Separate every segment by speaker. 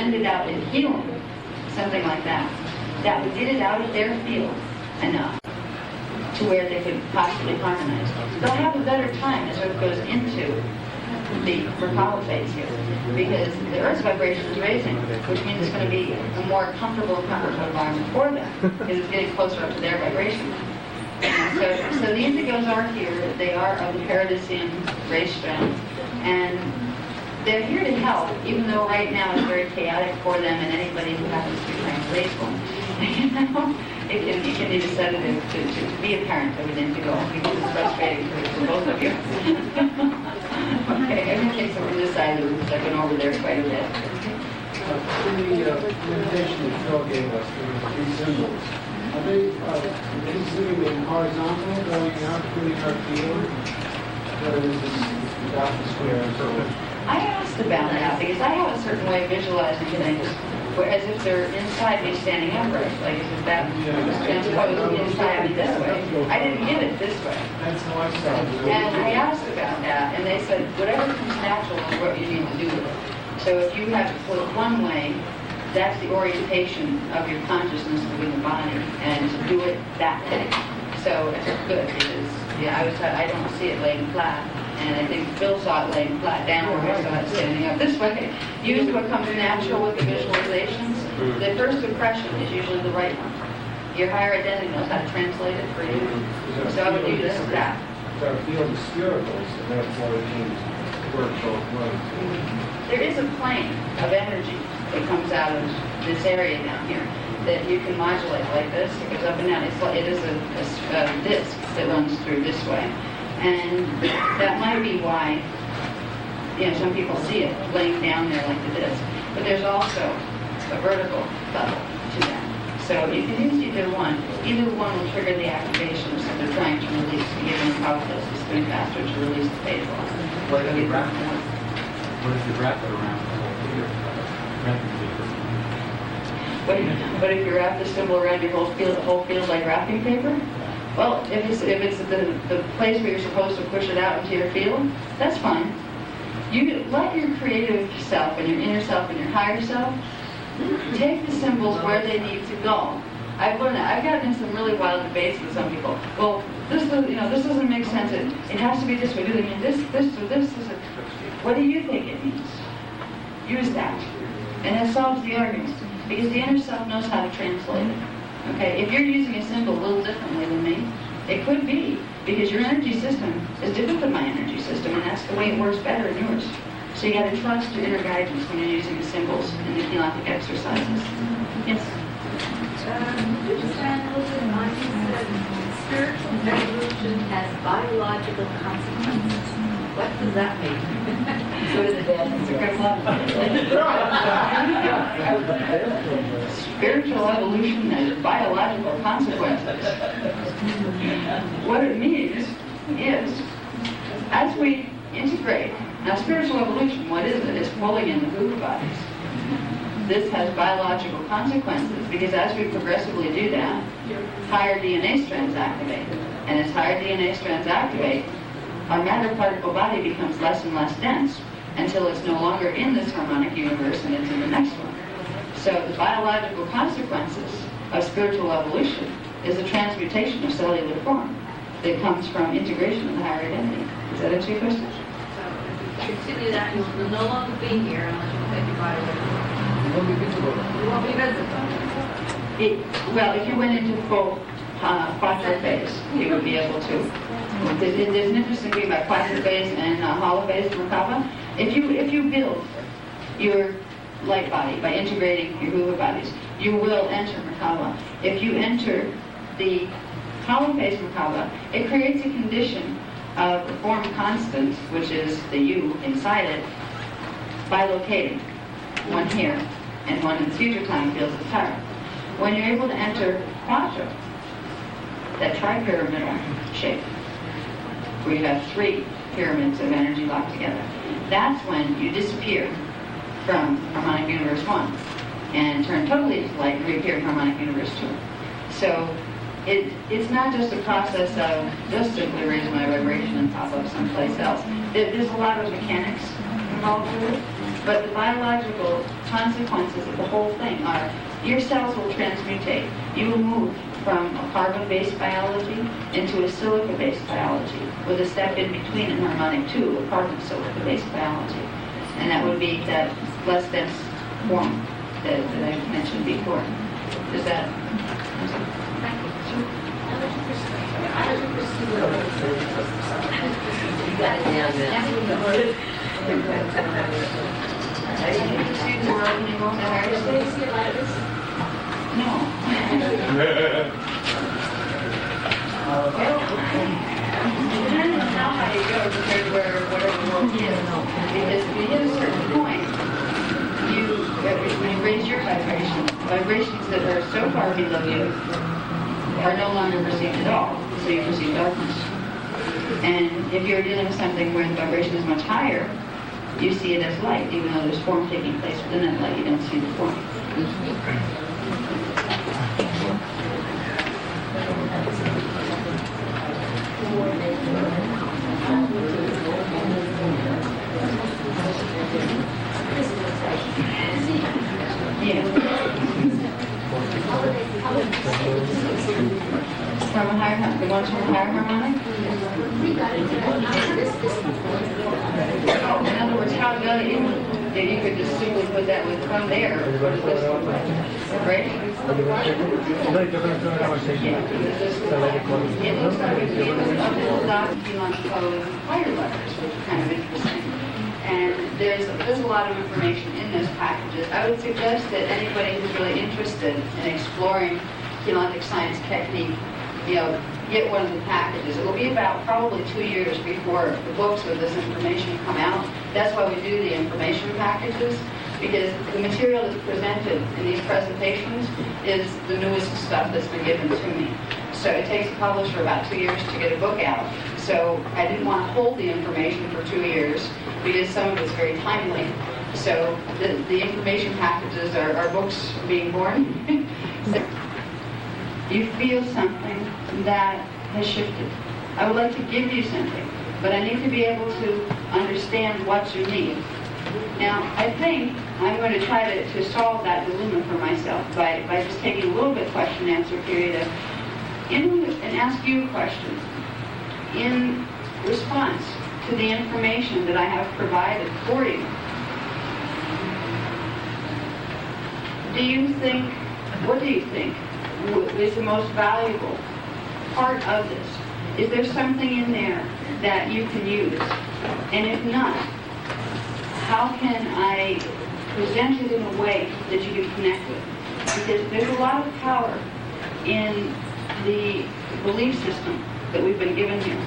Speaker 1: send it out in healing, something like that, that would get it out of their field enough to where they could possibly harmonize. They'll have a better time as Earth goes into the Merkaba phase here, because the Earth's vibration is raising, which means it's going to be a more comfortable environment for them, because it's getting closer up to their vibration. So the indigos are here. They are of the Paradisian race strand, and they're here to help, even though right now it's very chaotic for them and anybody who happens to be trying to raise one. It can need a sedative to be a parent of an indigo, because it's frustrating for both of you. Okay, I'm going to take some from this side of the room, because I've been over there quite a bit.
Speaker 2: In the meditation that Phil gave us, there were three symbols. Are they considering them horizontal, going out, putting our field? Or is this without the square and circle?
Speaker 1: I asked about that, because I have a certain way of visualizing things, as if they're inside me standing upright, like if that was transposed inside me this way. I didn't get it this way.
Speaker 2: That's how I saw it.
Speaker 1: And I asked about that, and they said, whatever comes natural is what you need to do with it. So if you have to put it one way, that's the orientation of your consciousness within the body, and to do it that way. So it's good, because I don't see it laying flat, and I think Phil saw it laying flat down, where I saw it standing up this way. Use what comes natural with the visualizations. The first impression is usually the right one. Your higher identity knows how to translate it for you. So I would do this or that.
Speaker 2: Our field is spherical, so therefore it can work both ways.
Speaker 1: There is a plane of energy that comes out of this area down here that you can modulate like this. It goes up and down. It is a disc that runs through this way. And that might be why, some people see it laying down there like the disc. But there's also a vertical level to that. So you can use either one. Either one will trigger the activation of something they're trying to release, to give them calculus, it's going faster to release the phase law.
Speaker 3: What if you wrap it around the whole field?
Speaker 1: What if you wrap the symbol around your whole field like wrapping paper? Well, if it's the place where you're supposed to push it out into your field, that's fine. You let your creative self and your inner self and your higher self take the symbols where they need to go. I've learned that. I've gotten in some really wild debates with some people. Well, this doesn't make sense. It has to be this way. Do they mean this, or this? What do you think it means? Use that. And it solves the argument. Because the inner self knows how to translate it. Okay, if you're using a symbol a little differently than me, it could be because your energy system is different than my energy system, and that's the way it works better in yours. So you got to trust your inner guidance when you're using the symbols in the Keylanthic exercises. Yes?
Speaker 4: Could you expand a little bit on spiritual evolution has biological consequences? What does that mean?
Speaker 1: So is it bad? It's a good one. Spiritual evolution has biological consequences. What it means is, as we integrate, now spiritual evolution, what is it? It's pulling in the group bodies. This has biological consequences because as we progressively do that, higher DNA strands activate. And as higher DNA strands activate, our matter particle body becomes less and less dense until it's no longer in this harmonic universe and it's in the next one. So the biological consequences of spiritual evolution is the transmutation of cellular form that comes from integration of the higher identity. Does that answer your question?
Speaker 4: So if you continue that, you will no longer be here unless you take your body with you.
Speaker 2: You won't be visible.
Speaker 4: You won't be visible.
Speaker 1: Well, if you went into full part-4 phase, you would be able to. There's an interesting thing about part-4 phase and hollow phase Merkaba. If you build your light body by integrating your Huva bodies, you will enter Merkaba. If you enter the hollow phase Merkaba, it creates a condition of the form constant, which is the you inside it, by locating one here and one in the future time fields of Tara. When you're able to enter Quadra, that tri-pyramidal shape, where you have 3 pyramids of energy locked together, that's when you disappear from harmonic universe 1 and turn totally into light and reappear in harmonic universe 2. So it's not just a process of just simply raise my vibration and pop up someplace else. There's a lot of mechanics involved with it, But the biological consequences of the whole thing are your cells will transmutate. You will move from a carbon-based biology into a silica-based biology, with a step in between in harmonic 2, a carbon-silica-based biology. And that would be that less dense form that I mentioned before. Is that?
Speaker 4: You got it down there.
Speaker 1: Students are opening on the higher stage? No. Depends on how high you go compared to whatever the world is. Because if you hit a certain point, when you raise your vibrations that are so far below you are no longer perceived at all, so you perceive darkness. And if you're dealing with something where the vibration is much higher, you see it as light, even though there's form taking place within that light, you don't see the form. From a higher, the ones from a higher harmonic? In other words, how good you could just simply put that with from there. What is this one? Right? It looks like it's a little dot of higher letters, which is kind of interesting. And there's a lot of information in those packages. I would suggest that anybody who's really interested in exploring Keylontic science technique, get one of the packages. It will be about probably 2 years before the books with this information come out. That's why we do the information packages, because the material that's presented in these presentations is the newest stuff that's been given to me. So it takes a publisher about 2 years to get a book out. So I didn't want to hold the information for 2 years because some of it's very timely. So the information packages are books being born. So you feel something that has shifted. I would like to give you something, but I need to be able to understand what you need. Now, I think I'm going to try to solve that dilemma for myself by just taking a little bit question-answer period and ask you a question. In response to the information that I have provided for you, what do you think is the most valuable part of this? Is there something in there that you can use? And if not, how can I present it in a way that you can connect with? Because there's a lot of power in the belief system that we've been given here.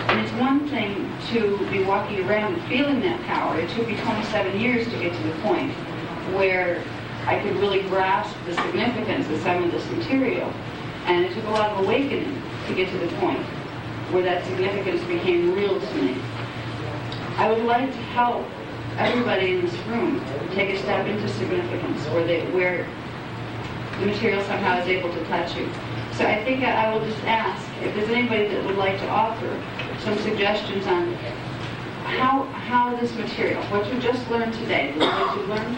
Speaker 1: And it's one thing to be walking around and feeling that power. It took me 27 years to get to the point where I could really grasp the significance of some of this material. And it took a lot of awakening to get to the point where that significance became real to me. I would like to help everybody in this room take a step into significance where the material somehow is able to touch you. So I think I will just ask if there's anybody that would like to offer some suggestions on how this material, what you just learned today, the knowledge you learned,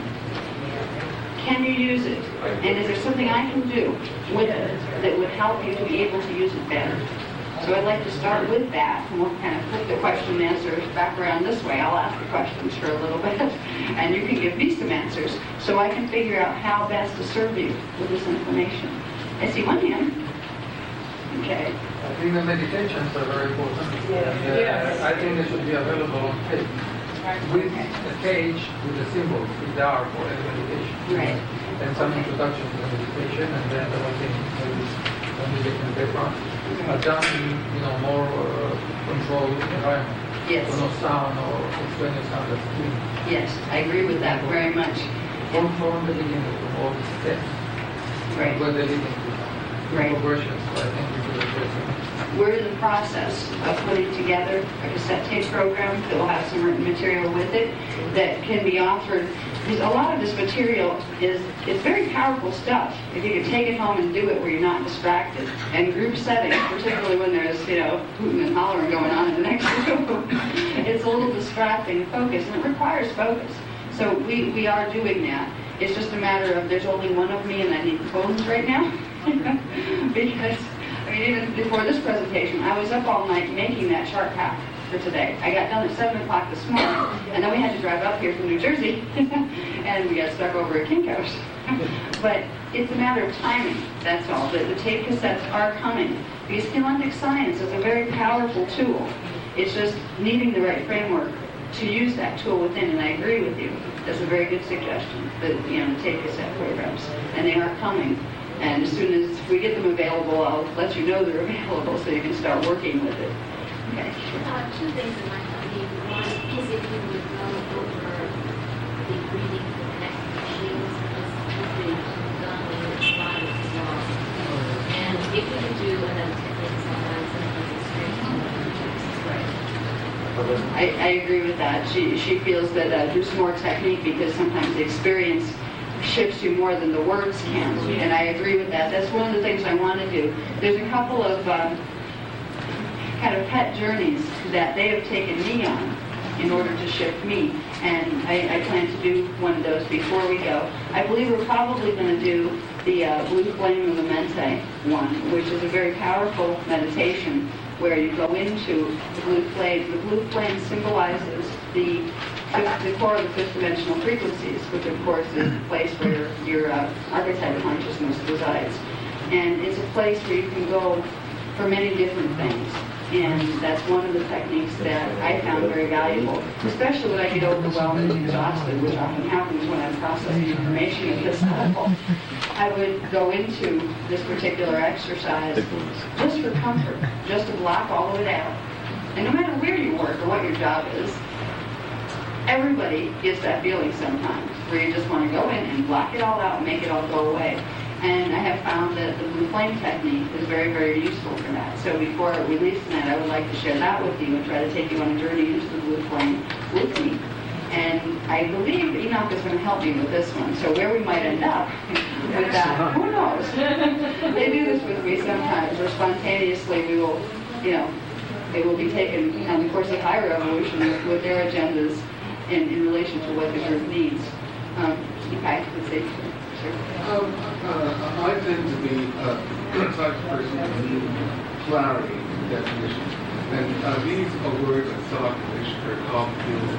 Speaker 1: can you use it? And is there something I can do with it that would help you to be able to use it better? So I'd like to start with that, and we'll kind of flip the question and answers back around this way. I'll ask the questions for a little bit, and you can give me some answers so I can figure out how best to serve you with this information. I see one hand. Okay.
Speaker 5: I think the medications are very important.
Speaker 1: Yes.
Speaker 5: I think they should be available on tape with a page with the symbols, if there are for any medication.
Speaker 1: Right.
Speaker 5: And some introduction to the medication, and then the one thing maybe on the different background. Done, more controlled environment.
Speaker 1: Yes.
Speaker 5: So no sound or extraneous sound that's clean.
Speaker 1: Yes, I agree with that very much.
Speaker 5: From the beginning, from all the steps,
Speaker 1: Right.
Speaker 5: where they begin to.
Speaker 1: Great.
Speaker 5: versions, so I think we should address them.
Speaker 1: We're in the process of putting together a cassette tape program that will have some written material with it that can be offered. Because a lot of this material is very powerful stuff. If you can take it home and do it where you're not distracted. And group settings, particularly when there's, hooting and hollering going on in the next room, it's a little distracting to focus, and it requires focus. So we are doing that. It's just a matter of there's only one of me and I need phones right now. Because, even before this presentation, I was up all night making that chart pack for today. I got done at 7 o'clock this morning, and then we had to drive up here from New Jersey, and we got stuck over at Kinko's. But it's a matter of timing, that's all. The tape cassettes are coming, because Atlantic Science is a very powerful tool. It's just needing the right framework to use that tool within, and I agree with you. That's a very good suggestion, the tape cassette programs, and they are coming. And as soon as we get them available, I'll let you know they're available so you can start working with it. Okay.
Speaker 6: Two things that might help you. One is if you would go over the breathing for the next machines, because usually done when it's not as long. And if we could do another technique sometimes, it's great.
Speaker 1: I agree with that. She feels that there's more technique because sometimes the experience shifts you more than the words can. And I agree with that. That's one of the things I want to do. There's a couple of kind of pet journeys that they have taken me on in order to shift me. And I plan to do one of those before we go. I believe we're probably going to do the Blue Flame of the Mente one, which is a very powerful meditation where you go into the blue flame. The blue flame symbolizes the core of the fifth dimensional frequencies, which of course is the place where your archetype consciousness resides. And it's a place where you can go for many different things. And that's one of the techniques that I found very valuable, especially when I get overwhelmed and exhausted, which often happens when I'm processing information at this level. I would go into this particular exercise just for comfort, just to block all of it out. And no matter where you work or what your job is, everybody gets that feeling sometimes, where you just want to go in and block it all out and make it all go away. And I have found that the blue flame technique is very, very useful for that. So before I release that, I would like to share that with you and try to take you on a journey into the blue flame with me. And I believe Enoch is going to help me with this one. So where we might end up with that, who knows? They do this with me sometimes, or spontaneously we will, they will be taken on the course of higher evolution with their agendas in relation to what the group needs. Okay, let's see.
Speaker 2: I tend to be a type of person who needs clarity in definition. And these are words that start off with very complicated.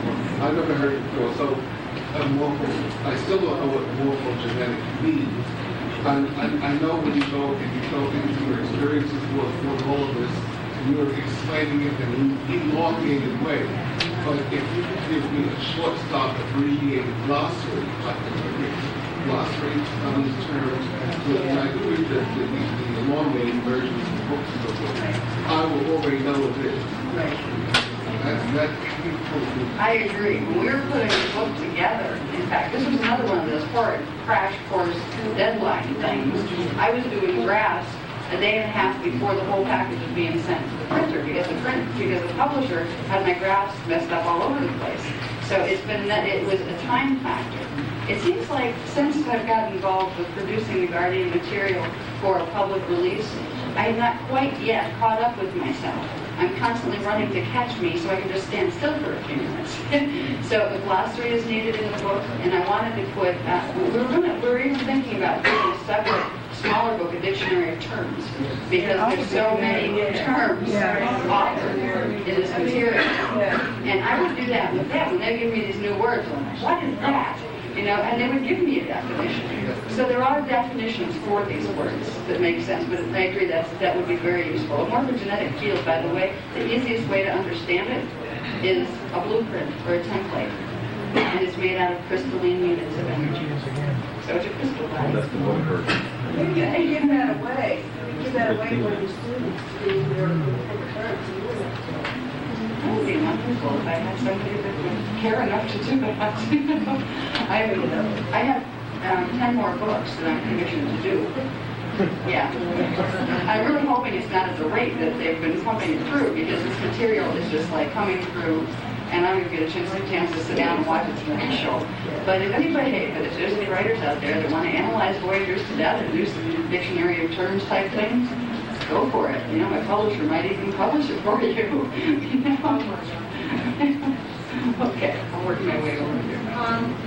Speaker 2: I've never heard it before. So, I still don't know what morphogenetic means. And I know when you go into your experiences with all of this, you're explaining it in an elongated way. But if you could give me a short, stop, abbreviated glossary, glossary on these terms, and I agree that the elongated versions of the books and so forth, I will already know what it is.
Speaker 1: I agree. When we were putting the book together, in fact, this was another one of those horrid crash course deadline things. I was doing drafts a day and a half before the whole package was being sent to the printer because the publisher had my drafts messed up all over the place. So it was a time factor. It seems like since I've gotten involved with producing the Guardian material for a public release, I have not quite yet caught up with myself. I'm constantly running to catch me so I can just stand still for a few minutes. So the glossary is needed in the book, and I wanted to put, we're even thinking about doing a separate, smaller book, a dictionary of terms, because there's so many terms offered in this material. And I would do that with them. When they give me these new words, I'm like, what is that? And they would give me a definition. So there are definitions for these words that make sense, but I agree that would be very useful. A morphogenetic field, by the way, the easiest way to understand it is a blueprint or a template. And it's made out of crystalline units of energy. So it's a crystal body.
Speaker 3: That's the one hurt.
Speaker 7: Maybe you can give that away. Give that away for your students to their
Speaker 1: That would be wonderful if I had somebody that would care enough to do that. I have 10 more books that I'm commissioned to do. Yeah. I'm really hoping it's not at the rate that they've been pumping it through, because this material is just like coming through, and I don't even get a chance to sit down and watch its initial. But if there's any writers out there that want to analyze Voyagers to death and do some dictionary of terms type things, go for it. You know, my publisher might even publish it for you. You know? Okay, I'm working my way over here.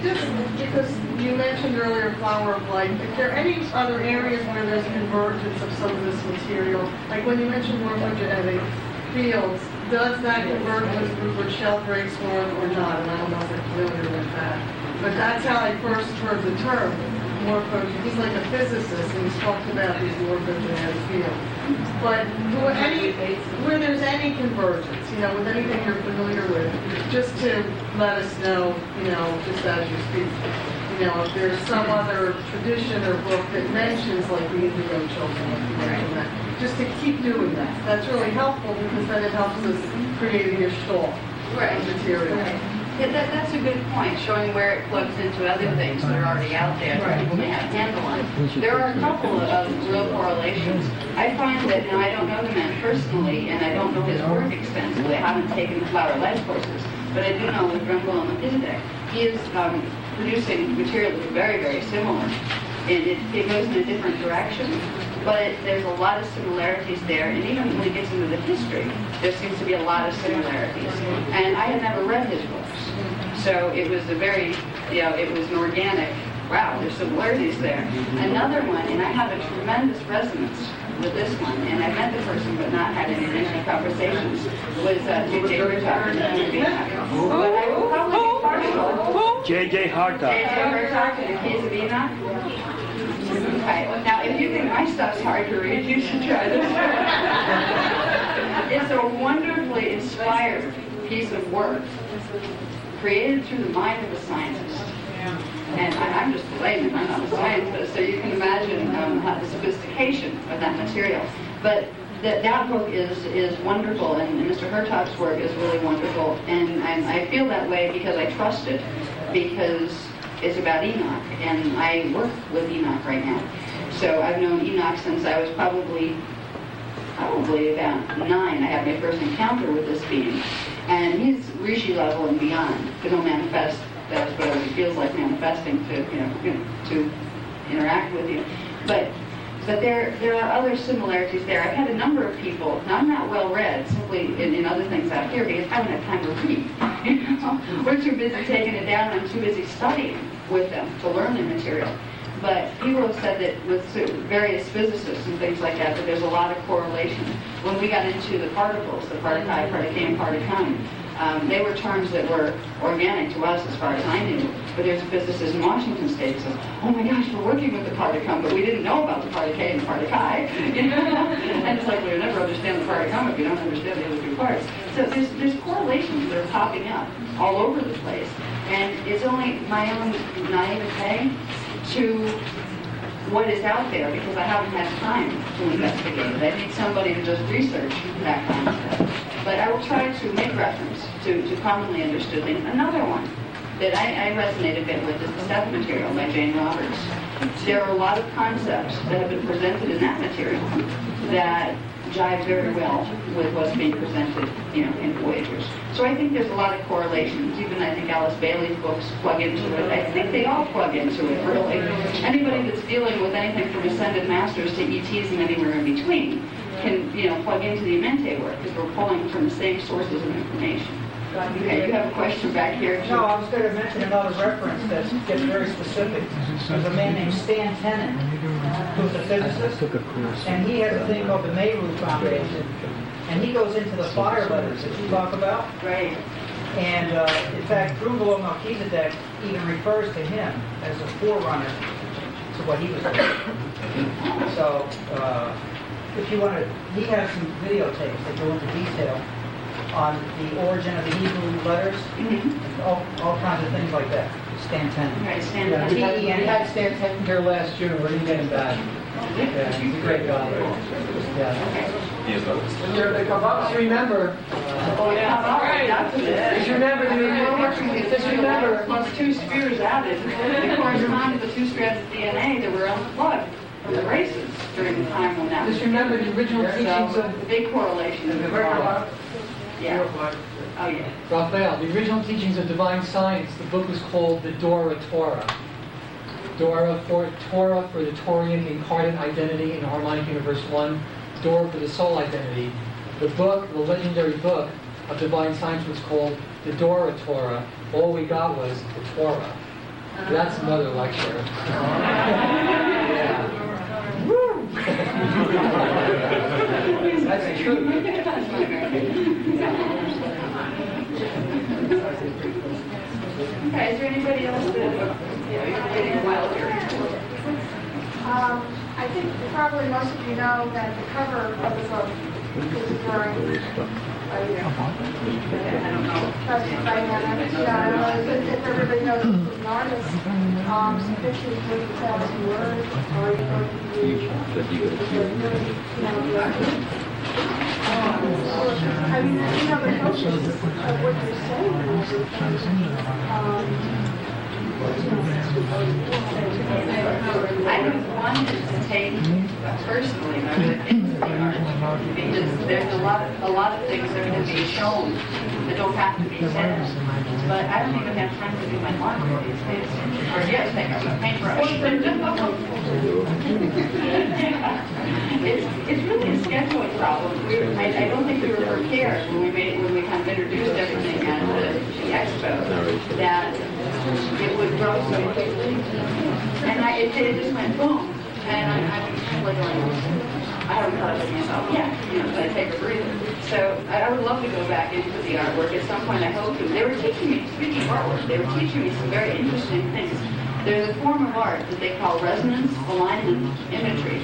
Speaker 7: Just because you mentioned earlier Flower of Life, if there are any other areas where there's convergence of some of this material, like when you mentioned morphogenetic fields, does that converge with Sheldrake's work or not? And I don't know if I'm familiar with that. But that's how I first heard the term. He's like a physicist, and he's talked about these morphogenetic fields. But where there's any convergence, you know, with anything you're familiar with, just to let us know, you know, just as you speak, you know, if there's some other tradition or book that mentions like the indigo children, like you mentioned that, just to keep doing that. That's really helpful because then it helps us create a gestalt of material.
Speaker 1: Yeah, that's a good point, showing where it plugs into other things that are already out there that people may have a handle on. There are a couple of real correlations. I find that, now I don't know the man personally, and I don't know his work extensively. I haven't taken the Flower Life courses, but I do know with Rumble and Melchizedek, he is producing material that's very, very similar. And it goes in a different direction, but there's a lot of similarities there, and even when it gets into the history, there seems to be a lot of similarities. And I had never read his books, so it was a very, you know, it was an organic, wow, there's similarities there. Another one, and I have a tremendous resonance with this one, and I met the person but not had any initial conversations, was J.J. Hartock. But I will probably be partial.
Speaker 8: J.J. Hartock.
Speaker 1: J.J. Hartock in the case of Enoch. Okay, now if you think my stuff's hard to read, you should try this. It's a wonderfully inspired piece of work, created through the mind of a scientist. And I'm just a layman, I'm not a scientist, so you can imagine the sophistication of that material. But that book is wonderful, and Mr. Hartock's work is really wonderful. And I feel that way because I trust it, because it's about Enoch, and I work with Enoch right now. So I've known Enoch since I was probably about 9. I had my first encounter with this being. And he's Rishi level and beyond, because he'll manifest. That's what it feels like, manifesting to interact with you. But there are other similarities there. I've had a number of people. Now I'm not well read, simply in other things out here, because I don't have time to read. You know? We're too busy taking it down, and I'm too busy studying with them to learn the material. But people have said that with various physicists and things like that there's a lot of correlation. When we got into the particles, the particle, particane, particum, they were terms that were organic to us as far as I knew. But there's a physicist in Washington State who says, oh my gosh, we're working with the particum, but we didn't know about the particane and the particae. You know? And it's like, well, you'll never understand the particum if you don't understand the other two parts. So there's correlations that are popping up all over the place. And it's only my own naivete to what is out there, because I haven't had time to investigate it. I need somebody to just research that kind of stuff. But I will try to make reference to commonly understood things. Another one that I resonate a bit with is the Seth material by Jane Roberts. There are a lot of concepts that have been presented in that material that jive very well with what's being presented, in Voyagers. So I think there's a lot of correlations. Even I think Alice Bailey's books plug into it. I think they all plug into it, really. Anybody that's dealing with anything from Ascended Masters to ETs and anywhere in between can, plug into the Mente work, because we're pulling from the same sources of information. Okay, you have a question back here?
Speaker 9: No, I was going to mention another reference that gets very specific. There's a man named Stan Tenen, who's a physicist, and he has a thing called the Mayru Foundation, and he goes into the fire letters that you talk about.
Speaker 1: Right.
Speaker 9: And in fact, Drumble Melchizedek even refers to him as a forerunner to what he was doing. So, if you want to, he has some videotapes that go into detail on the origin of the Hebrew letters, all kinds of things like that. Stan Tenen.
Speaker 1: Right, Stan Tenen.
Speaker 9: We had Stan Tenen here last June. We're going to get him back. Yeah, he's a great guy. Yeah.
Speaker 5: The Kabbalah, remember.
Speaker 1: Oh yeah,
Speaker 5: Just remember.
Speaker 1: Plus 2 spheres added. They correspond to the 2 strands of DNA that were on the plug. from the races during the time when that was.
Speaker 9: Just remember the original teachings
Speaker 1: So,
Speaker 9: of...
Speaker 1: big correlation. Yeah. Oh, yeah.
Speaker 8: Raphael, the original teachings of divine science, the book was called the Dora Torah. Dora for Torah for the Taurian incarnate identity in Harmonic Universe 1, Dora for the soul identity. The book, the legendary book of divine science was called the Dora Torah. All we got was the Torah. That's another lecture. Yeah. Woo! That's the truth.
Speaker 1: Okay, is there anybody else that, you're waiting a while here?
Speaker 10: I think probably most of you know that the cover of the book is a drawing by you.
Speaker 1: I don't know.
Speaker 10: Trust me, by Hannah. Yeah, I don't know if everybody knows he's an artist. Some pictures would tell us words, or you know, I mean, you know, the focus of what you're saying and everything.
Speaker 1: I have wanted to take personally my work into the art because there's a lot of things that can be shown that don't have to be said. But I don't even have time to do my laundry these days. Or yes, take out my paintbrush. It's really a scheduling problem. I don't think we were prepared when we kind of introduced everything at the expo that it would grow so quickly. And it just went boom. And I'm kind of like going, I haven't thought of it myself yet, so I take a breather. So I would love to go back into the artwork at some point. I hope to. They were teaching me, speaking of artwork, they were teaching me some very interesting things. There's a form of art that they call resonance alignment imagery.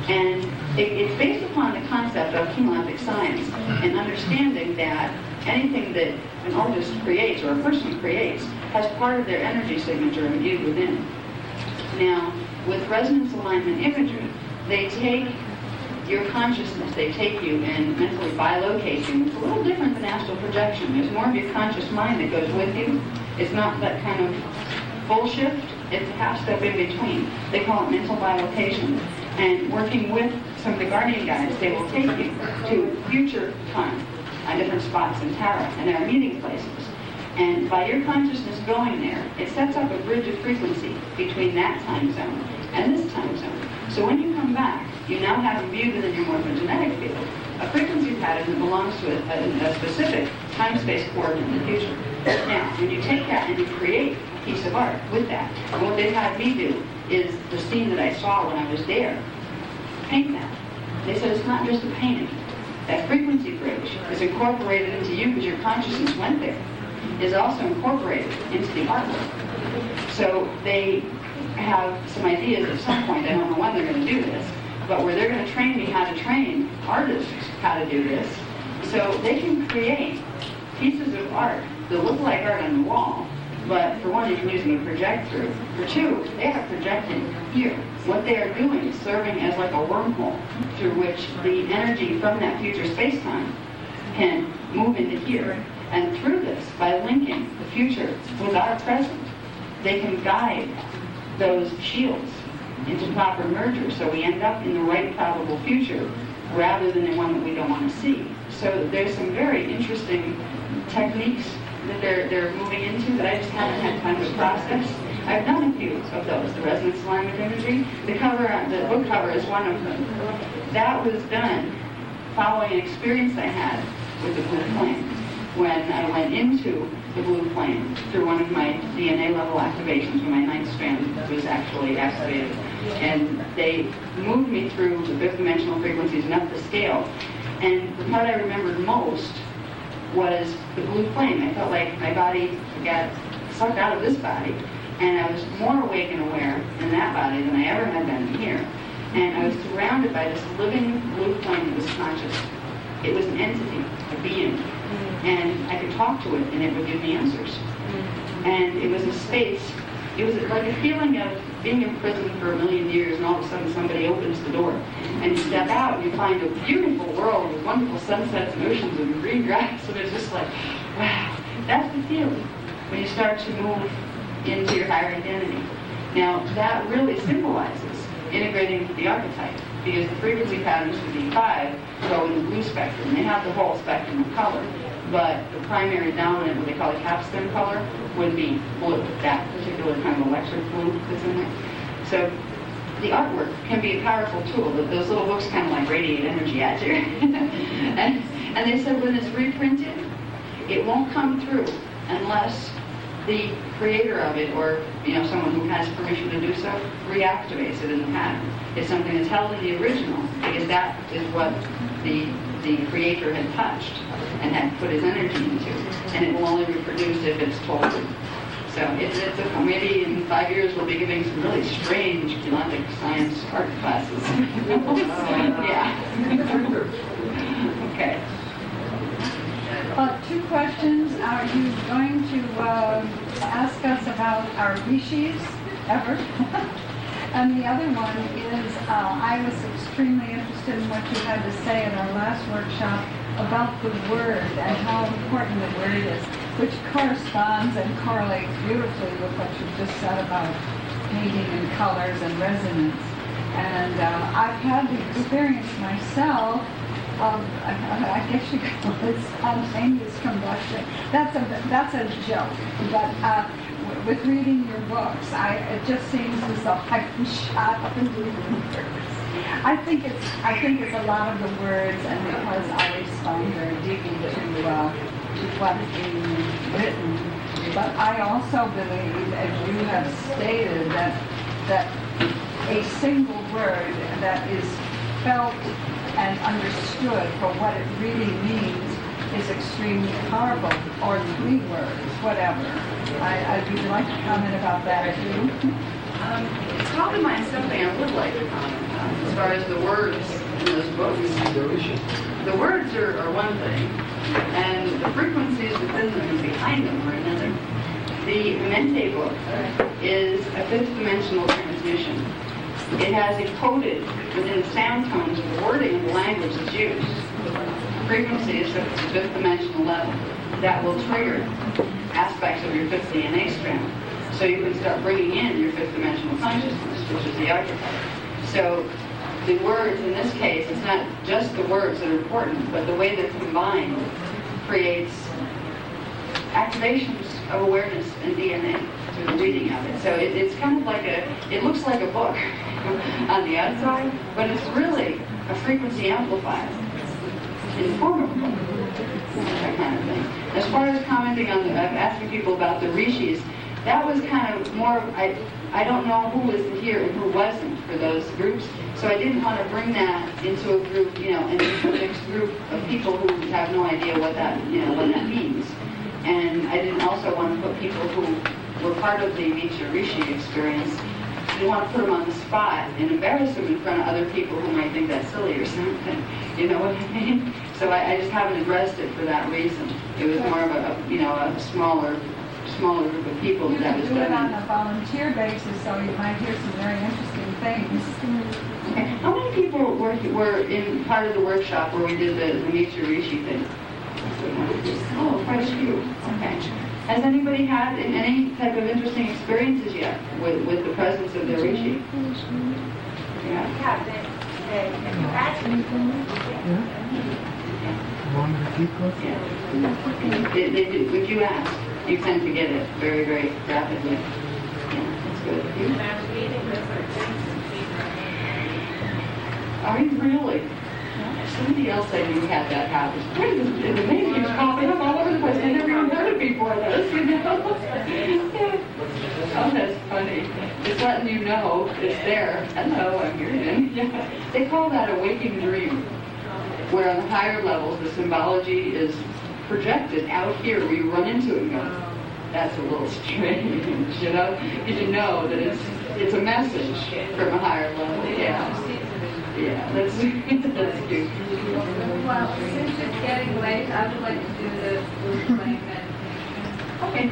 Speaker 1: And it's based upon the concept of chemoleptic science and understanding that anything that an artist creates or a person creates has part of their energy signature imbued within. Now, with resonance alignment imagery, they take your consciousness, they take you and mentally bilocate you. It's a little different than astral projection. There's more of your conscious mind that goes with you. It's not that kind of full shift. It's a half step in between. They call it mental bilocation. And working with some of the guardian guides, they will take you to future time on different spots in Tara, and there are meeting places. And by your consciousness going there, it sets up a bridge of frequency between that time zone and this time zone. So when you come back, you now have imbued within your morphogenetic field a frequency pattern that belongs to a specific time-space coordinate in the future. Now, when you take that and you create a piece of art with that, and what they've had me do is the scene that I saw when I was there, paint that. They said it's not just a painting. That frequency bridge is incorporated into you because your consciousness went there, is also incorporated into the artwork. So they have some ideas at some point, I don't know when they're going to do this, but where they're going to train me how to train artists how to do this, so they can create pieces of art that look like art on the wall, but for one, you can use them to project through. For two, they are projecting here. What they are doing is serving as like a wormhole through which the energy from that future space-time can move into here. And through this, by linking the future with our present, they can guide those shields into proper merger, so we end up in the right probable future rather than the one that we don't want to see. So there's some very interesting techniques that they're moving into that I just haven't had time to process. I've done a few of those, the resonance alignment imagery. The book cover is one of them. That was done following an experience I had with the blue flame. When I went into the blue flame through one of my DNA level activations when my 9th strand was actually activated. And they moved me through the 5th dimensional frequencies and up the scale. And the part I remembered most was the blue flame. I felt like my body got sucked out of this body, and I was more awake and aware in that body than I ever had been in here. And I was surrounded by this living blue flame that was conscious. It was an entity, a being. And I could talk to it, and it would give me answers. And it was a space, it was like a feeling of being in prison for 1,000,000 years, and all of a sudden somebody opens the door. And you step out, and you find a beautiful world with wonderful sunsets and oceans and green grass, and it's just like, wow. That's the feeling when you start to move into your higher identity. Now, that really symbolizes integrating the archetype, because the frequency patterns for D5 go in the blue spectrum. They have the whole spectrum of color, but the primary dominant, what they call a capstone color, would be blue, that particular kind of electric blue that's in there. So the artwork can be a powerful tool. Those little books kind of like radiate energy at you. and they said when it's reprinted, it won't come through unless the creator of it, or someone who has permission to do so, reactivates it in the pattern. It's something that's held in the original, because that is what the creator had touched and had put his energy into, and it will only reproduce if it's told. So maybe in 5 years we'll be giving some really strange genetic science art classes. Yeah. Okay.
Speaker 11: 2 questions. Are you going to ask us about our rishis ever? And the other one is, I was extremely interested in what you had to say at our last workshop about the word and how important the word is, which corresponds and correlates beautifully with what you just said about painting and colors and resonance. And I've had the experience myself of, I guess you could call it spontaneous combustion. That's a joke, but with reading your books, it just seems as though I've been shot up into the universe. I think it's a lot of the words, and because I respond very deeply to what's being written. But I also believe, as you have stated, that a single word that is felt and understood for what it really means is extremely powerful, or 3 words, whatever. Would you like to comment about that too?
Speaker 1: It's probably something I would like to comment on, as far as the words in those books. The words are one thing, and the frequencies within them and behind them are another. The Mente book is a 5th dimensional transmission. It has encoded within sound tones the wording of the language that's used. Frequency is at the 5th dimensional level. That will trigger aspects of your 5th DNA strand. So you can start bringing in your 5th dimensional consciousness, which is the archetype. So the words, in this case, it's not just the words that are important, but the way they're combined creates activations of awareness and DNA through the reading of it. So it's kind of like it looks like a book on the outside, but it's really a frequency amplifier in the form of a book, that kind of thing. As far as commenting on asking people about the rishis, that was kind of more, I don't know who was here and who wasn't for those groups, so I didn't want to bring that into a group, into a mixed group of people who have no idea what that means. And I didn't also want to put people who were part of the Meet Your Rishi experience, I didn't want to put them on the spot and embarrass them in front of other people who might think that's silly or something. You know what I mean? So I just haven't addressed it for that reason. It was more of a smaller group of people
Speaker 11: You
Speaker 1: that
Speaker 11: can
Speaker 1: was
Speaker 11: do it
Speaker 1: done.
Speaker 11: on a volunteer basis, so you might hear some very interesting things.
Speaker 1: Okay. How many people were in part of the workshop where we did the Meet Your Rishi thing? Oh, quite a few. Okay. Has anybody had any type of interesting experiences yet with the presence of the Rishi? Yeah. They do. If you ask, you tend to get it very, very rapidly. Yeah, that's good. You? Are you really? Somebody else said you had that happen. The name keeps popping up all over the place. I never even heard it before this, Oh, that's funny. It's letting you know it's there. Hello, I'm here again. Yeah. They call that a waking dream, where on the higher levels the symbology is projected out here, where you run into it and go, that's a little strange, because you know that it's a message from a higher level. Yeah. Yeah, that's cute.
Speaker 11: Well, since it's getting late, I would like to do the blue flame and...
Speaker 1: Okay,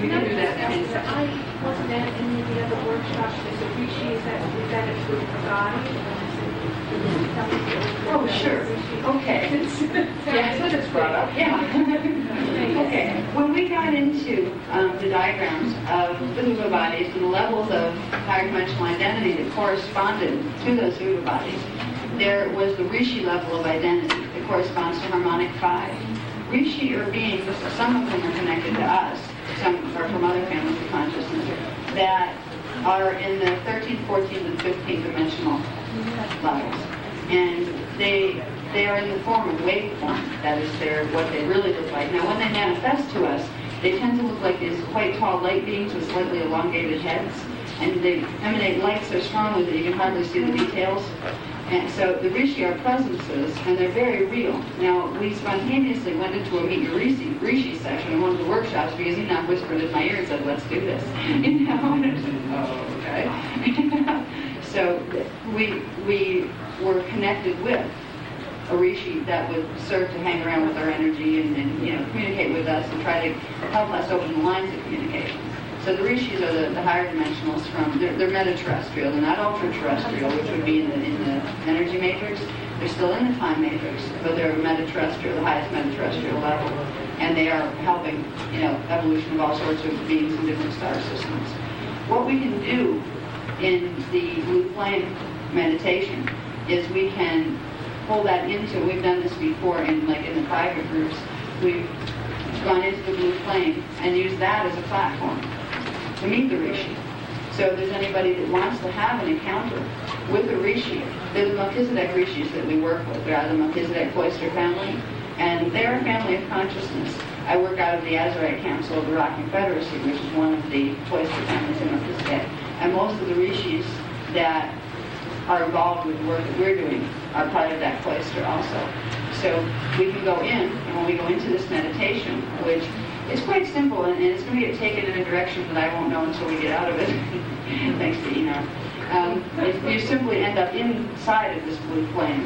Speaker 1: we can do that now.
Speaker 6: I wasn't at any of the other workshops. Is the Rishi, is that a group guide?
Speaker 1: Oh, sure. Okay. Yeah, so just brought up. Yeah. Okay, when we got into the diagrams of the Huba bodies and the levels of higher dimensional identity that corresponded to those Huba bodies, there was the Rishi level of identity that corresponds to harmonic 5. Rishi are beings, some of them are connected to us, some are from other families of consciousness, that are in the 13th, 14th, and 15th dimensional levels. And they are in the form of waveform. That is what they really look like. Now, when they manifest to us, they tend to look like these quite tall light beings with slightly elongated heads. And they emanate light so strongly that you can hardly see the details. And so the Rishi are presences, and they're very real. Now, we spontaneously went into a Meet Your Rishi section in one of the workshops because Enoch whispered in my ear and said, let's do this. You know, and I said, oh, okay. So we were connected with a Rishi that would serve to hang around with our energy and communicate with us and try to help us open the lines of communication. So the Rishis are the higher dimensionals they're meta-terrestrial. They're not ultra-terrestrial, which would be in the energy matrix. They're still in the time matrix, but they're meta-terrestrial, the highest meta-terrestrial level. And they are helping, evolution of all sorts of beings in different star systems. What we can do in the blue flame meditation is we can pull that into, we've done this before in the private groups, we've gone into the blue flame and used that as a platform to meet the Rishi. So if there's anybody that wants to have an encounter with a Rishi, they're the Melchizedek Rishis that we work with. They're out of the Melchizedek Cloister family, and they're a family of consciousness. I work out of the Azurite Council of the Rock Confederacy, which is one of the Cloister families in Melchizedek. And most of the Rishis that are involved with the work that we're doing are part of that cloister also. So we can go in, and when we go into this meditation, which is quite simple, and it's going to get taken in a direction that I won't know until we get out of it, thanks to Enoch. You simply end up inside of this blue flame,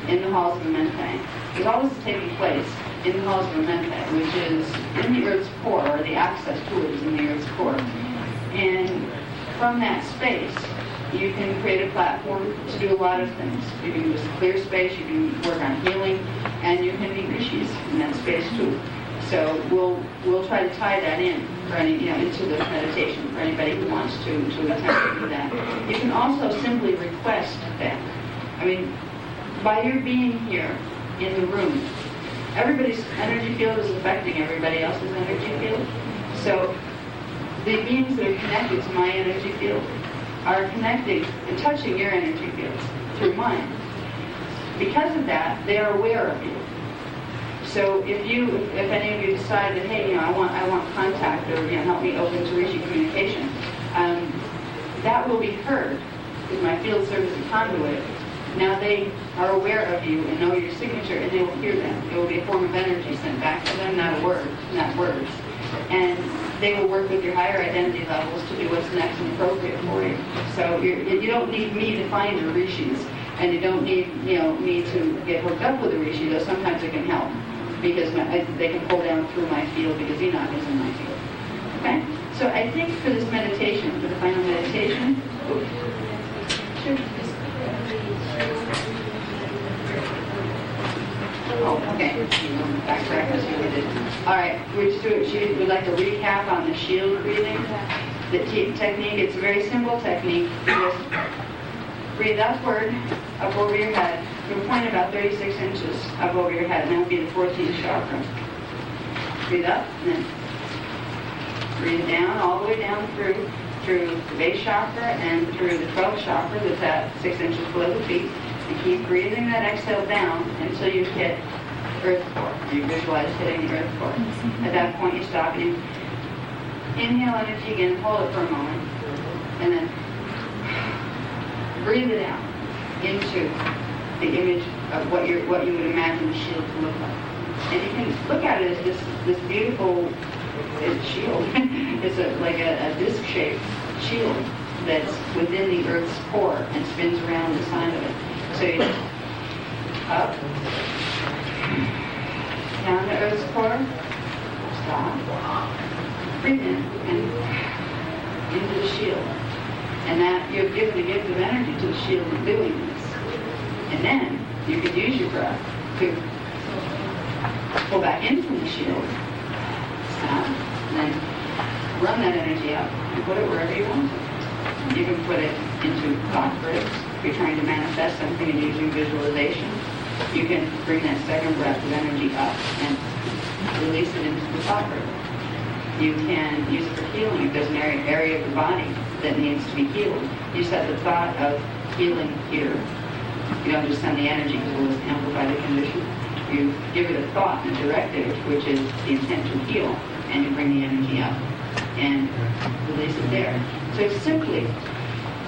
Speaker 1: in the halls of Amentai. Because all this is taking place in the halls of Amentai, which is in the Earth's core, or the access to it is in the Earth's core. And from that space, you can create a platform to do a lot of things. You can just clear space, you can work on healing, and you can meet Rishis in that space too. So we'll try to tie that in for any, into the meditation for anybody who wants to attempt to do that. You can also simply request that. I mean, by your being here in the room, everybody's energy field is affecting everybody else's energy field. So the beings that are connected to my energy field are connecting and touching your energy fields through mine. Because of that, they are aware of you. So if any of you decide that, hey, I want contact or help me open to Rishi communication, that will be heard because my field serves as a conduit. Now they are aware of you and know your signature, and they will hear them. It will be a form of energy sent back to them, not words. And they will work with your higher identity levels to do what's next and appropriate for you. So you don't need me to find your Rishis, and you don't need me to get hooked up with a Rishi, though sometimes it can help because they can pull down through my field because Enoch is in my field. Okay? So I think for this meditation, for the final meditation, sure. Oh, okay. Backtrack as you did. All right, we'd like to recap on the shield breathing. The technique, it's a very simple technique. You just breathe upward, up over your head. You'll point about 36 inches up over your head, and that would be the 14th chakra. Breathe up, and then breathe down, all the way down through the base chakra and through the 12th chakra that's at 6 inches below the feet. And keep breathing that exhale down until you hit earth core. You visualize hitting the earth core. At that point, you stop and you inhale energy again, hold it for a moment, and then breathe it out into the image of what you would imagine the shield to look like. And you can look at it as this beautiful shield. It's like a disc-shaped shield that's within the Earth's core and spins around the side of it. So you just up, down to Earth's core, stop, breathe in, and into the shield. And that you've given a gift of energy to the shield in doing this. And then you could use your breath to pull back in from the shield out, and then run that energy up and put it wherever you want it. You can put it into thought breaks. If you're trying to manifest something and using visualization, you can bring that second breath of energy up and release it into the thought break. You can use it for healing. If there's an area of the body that needs to be healed, you set the thought of healing here. You don't just send the energy because it will amplify the condition. You give it a thought and a directive, which is the intent to heal, and you bring the energy up and release it there. So simply,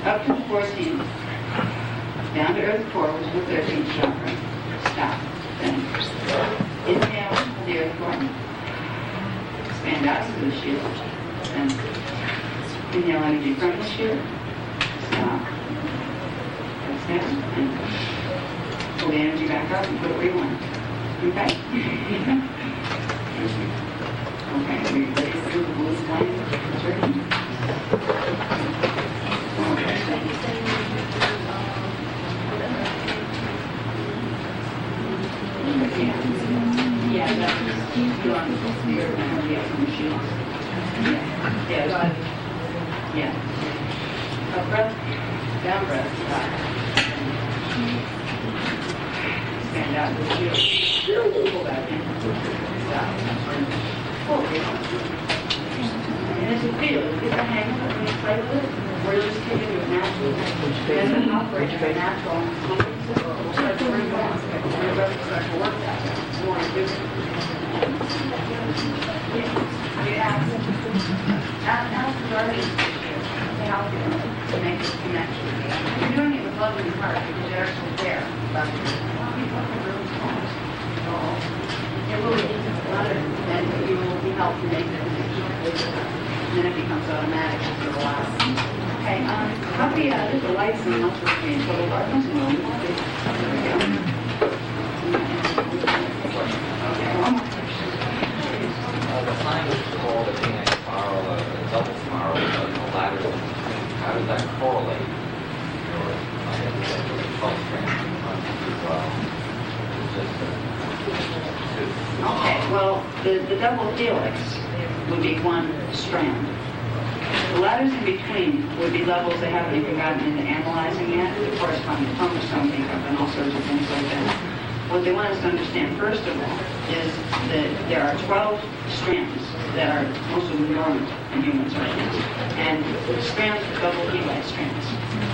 Speaker 1: up to the 14th, down to earth core, which is the 13th chakra, stop. Then inhale to the earth core, expand out to the shield, then inhale energy from the shield, stop. Exhale, and pull the energy back up and put it where you want. Okay? Okay, are you ready to do the blue flame? Yeah, that's you want your energy up from the shields. Yeah. Yeah. Up breath, down breath, stop. Stand out to the shield. Pull back in. Stop. Pull. And as you feel, get the hang of it when you play with it, we're just taking it naturally. And then operate in a natural we'll start to bring it on. We're going to start to work that way. More different. Ask the guardians to help you to make this connection. You're doing it with love in your heart because you're actually there. But it will be other and you will be helped to make the connection. And then it becomes automatic after a while. Okay, copy there's the lights and also in total darkness. There we go. Okay, one more.
Speaker 3: The sign is called a being a spiral, a double spiral, a ladder. How does that correlate? Or I guess the 12 strings as well.
Speaker 1: Okay, well, the double helix would be one strand. The ladders in between would be levels they haven't even gotten into analyzing yet, the corresponding chromosome makeup and all sorts of things like that. What they want us to understand, first of all, is that there are 12 strands that are most of them dormant in humans right now. And strands are double helix strands.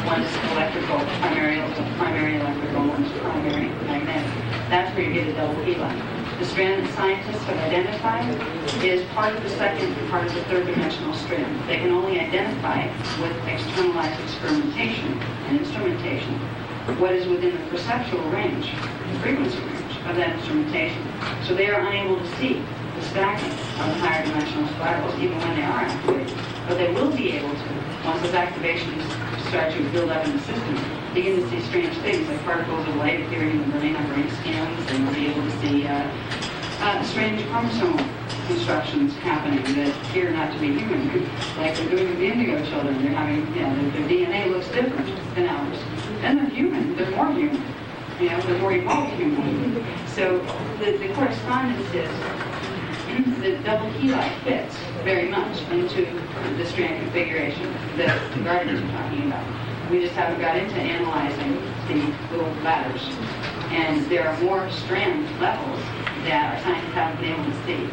Speaker 1: One is electrical, primary electrical, one is primary magnetic. That's where you get a double helix. The strand that scientists have identified is part of the second and part of the third dimensional strand. They can only identify it with externalized experimentation and instrumentation what is within the perceptual range, the frequency range of that instrumentation. So they are unable to see the stacking of the higher dimensional spirals even when they are activated. But they will be able to, once those activations start to build up in the system, begin to see strange things like particles of light appearing in the brain on brain scans, and we'll be able to see strange chromosomal constructions happening that appear not to be human, like they're doing with the indigo children. They're having, their DNA looks different than ours. And they're human. They're more human. They're more evolved human. So the correspondence is the double helix fits very much into the strand configuration that the guardians are talking about. We just haven't got into analyzing the little ladders. And there are more strand levels that our scientists haven't been able to see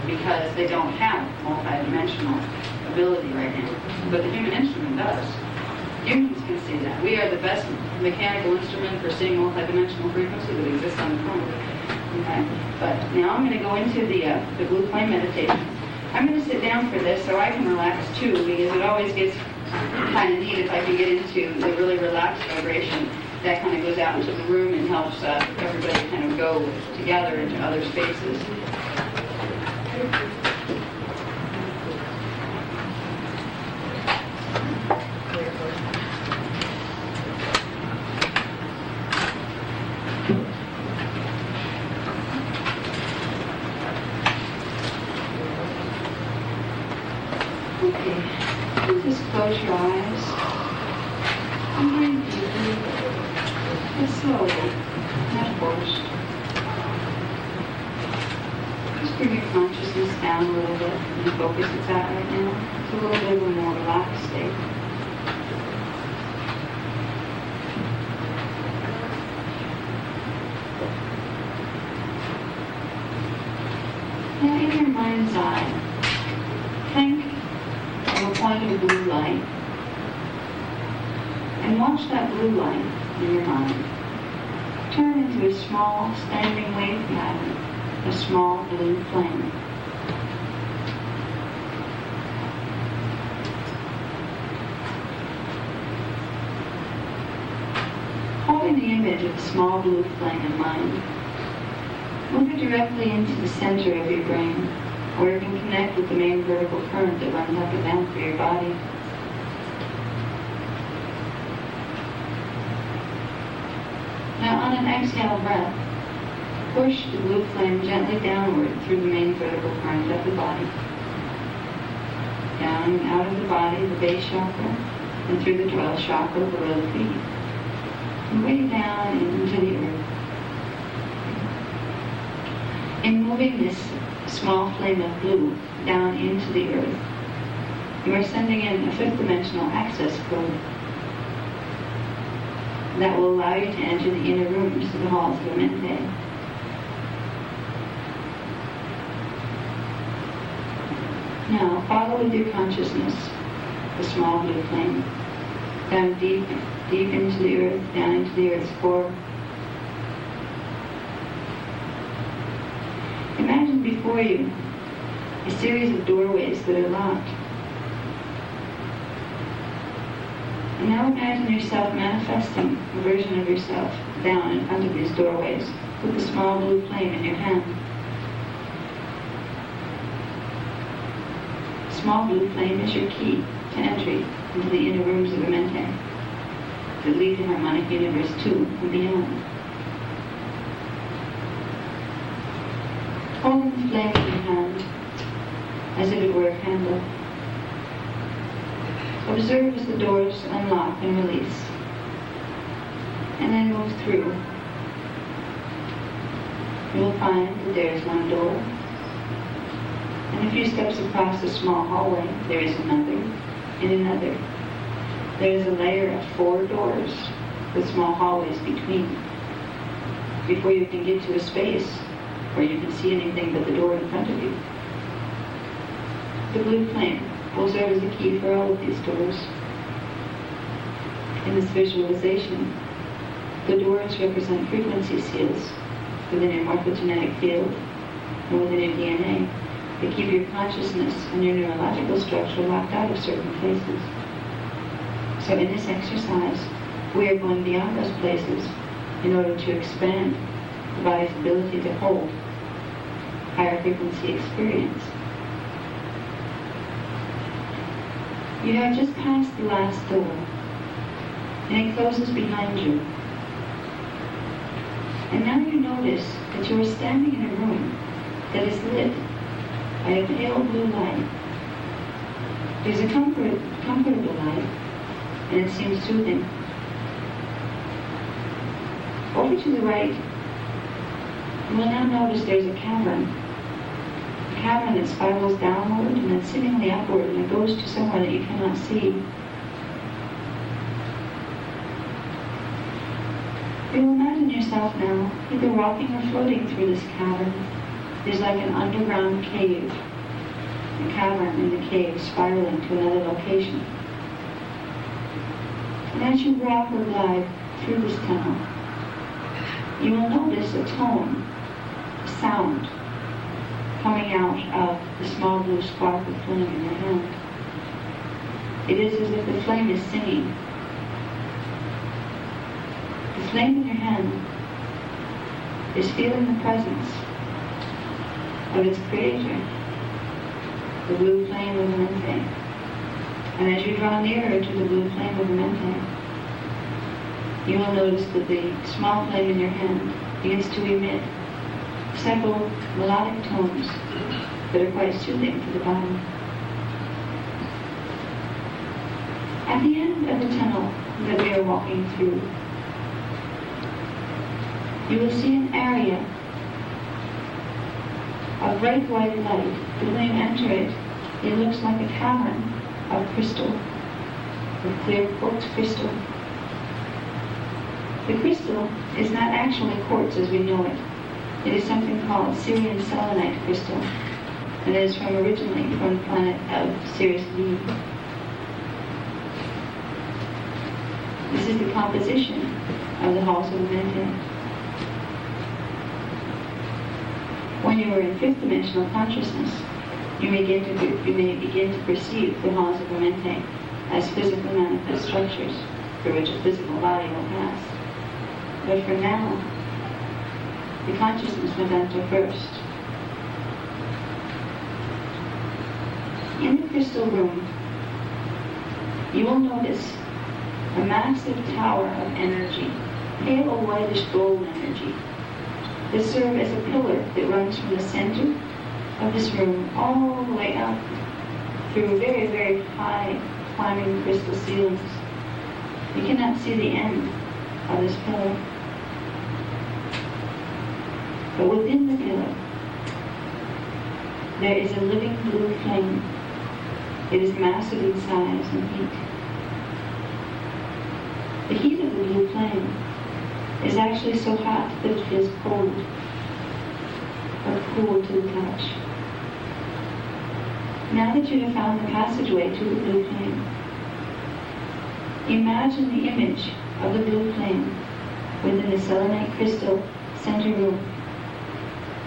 Speaker 1: because they don't have multidimensional ability right now. But the human instrument does. Humans can see that. We are the best mechanical instrument for seeing multidimensional frequency that exists on the planet. Okay? But now I'm going to go into the blue flame meditation. I'm going to sit down for this so I can relax too, because it always gets kind of neat if I can get into the really relaxed vibration that kind of goes out into the room and helps everybody kind of go together into other spaces. Okay, just close your eyes and breathe deeply and slowly, not forced. Just bring your consciousness this down a little bit in the focus it's at right now. It's a little bit of a more relaxed state. Now in your mind's eye, think of a point of blue light and watch that blue light in your mind turn into a small standing wave pattern, a small blue flame. Holding the image of the small blue flame in mind, move it directly into the center of your brain, where it can connect with the main vertical current that runs up and down through your body. Now on an exhale breath, push the blue flame gently downward through the main vertical current of the body. Down and out of the body, the base chakra, and through the 12th chakra below the feet. And way down into the earth. In moving this small flame of blue down into the earth, you are sending in a fifth dimensional access code that will allow you to enter the inner rooms of the halls of the mente. Now, follow with your consciousness the small blue flame down deep into the earth, down into the earth's core. Imagine before you a series of doorways that are locked. And now imagine yourself manifesting a version of yourself down in front of these doorways with the small blue flame in your hand. The small blue flame is your key to entry into the inner rooms of the mente that lead to harmonic universe 2 and beyond. Holding the flame in your hand as if it were a candle, observe as the doors unlock and release, and then move through. You will find that there is one door, and a few steps across the small hallway, there is another, and another. There is a layer of 4 doors with small hallways between, before you can get to a space where you can see anything but the door in front of you. The blue flame will serve as a key for all of these doors. In this visualization, the doors represent frequency seals within your morphogenetic field and within your DNA that keep your consciousness and your neurological structure locked out of certain places. So in this exercise, we are going beyond those places in order to expand the body's ability to hold higher frequency experience. You have just passed the last door, and it closes behind you. And now you notice that you are standing in a room that is lit by a pale blue light. There's a comfortable light, and it seems soothing. Over to the right, you will now notice there's a cavern. A cavern that spirals downward and then seemingly upward, and it goes to somewhere that you cannot see. You will imagine yourself now either walking or floating through this cavern. There's like an underground cave, a cavern in the cave spiraling to another location. And as you walk or glide through this tunnel, you will notice a tone, a sound, coming out of the small blue spark of flame in your hand. It is as if the flame is singing. The flame in your hand is feeling the presence of its creator, the blue flame of the mente. And as you draw nearer to the blue flame of the mente, you will notice that the small flame in your hand begins to emit several melodic tones that are quite soothing to the body. At the end of the tunnel that we are walking through, you will see an area a bright white light. When you enter it, it looks like a cavern of crystal, of clear quartz crystal. The crystal is not actually quartz as we know it. It is something called Syrian selenite crystal, and it is originally from the planet of Sirius B. This is the composition of the halls of Mente. When you are in fifth dimensional consciousness, you may begin to perceive the halls of Mente as physically manifest structures for which a physical body will pass. But for now, the consciousness must enter first. In the crystal room, you will notice a massive tower of energy, pale whitish gold energy, that serve as a pillar that runs from the center of this room all the way up through very, very high climbing crystal ceilings. You cannot see the end of this pillar. But within the pillar, there is a living blue flame. It is massive in size and heat. The heat of the blue flame is actually so hot that it feels cold, or cool to the touch. Now that you have found the passageway to the blue flame, imagine the image of the blue flame within the selenite crystal center room.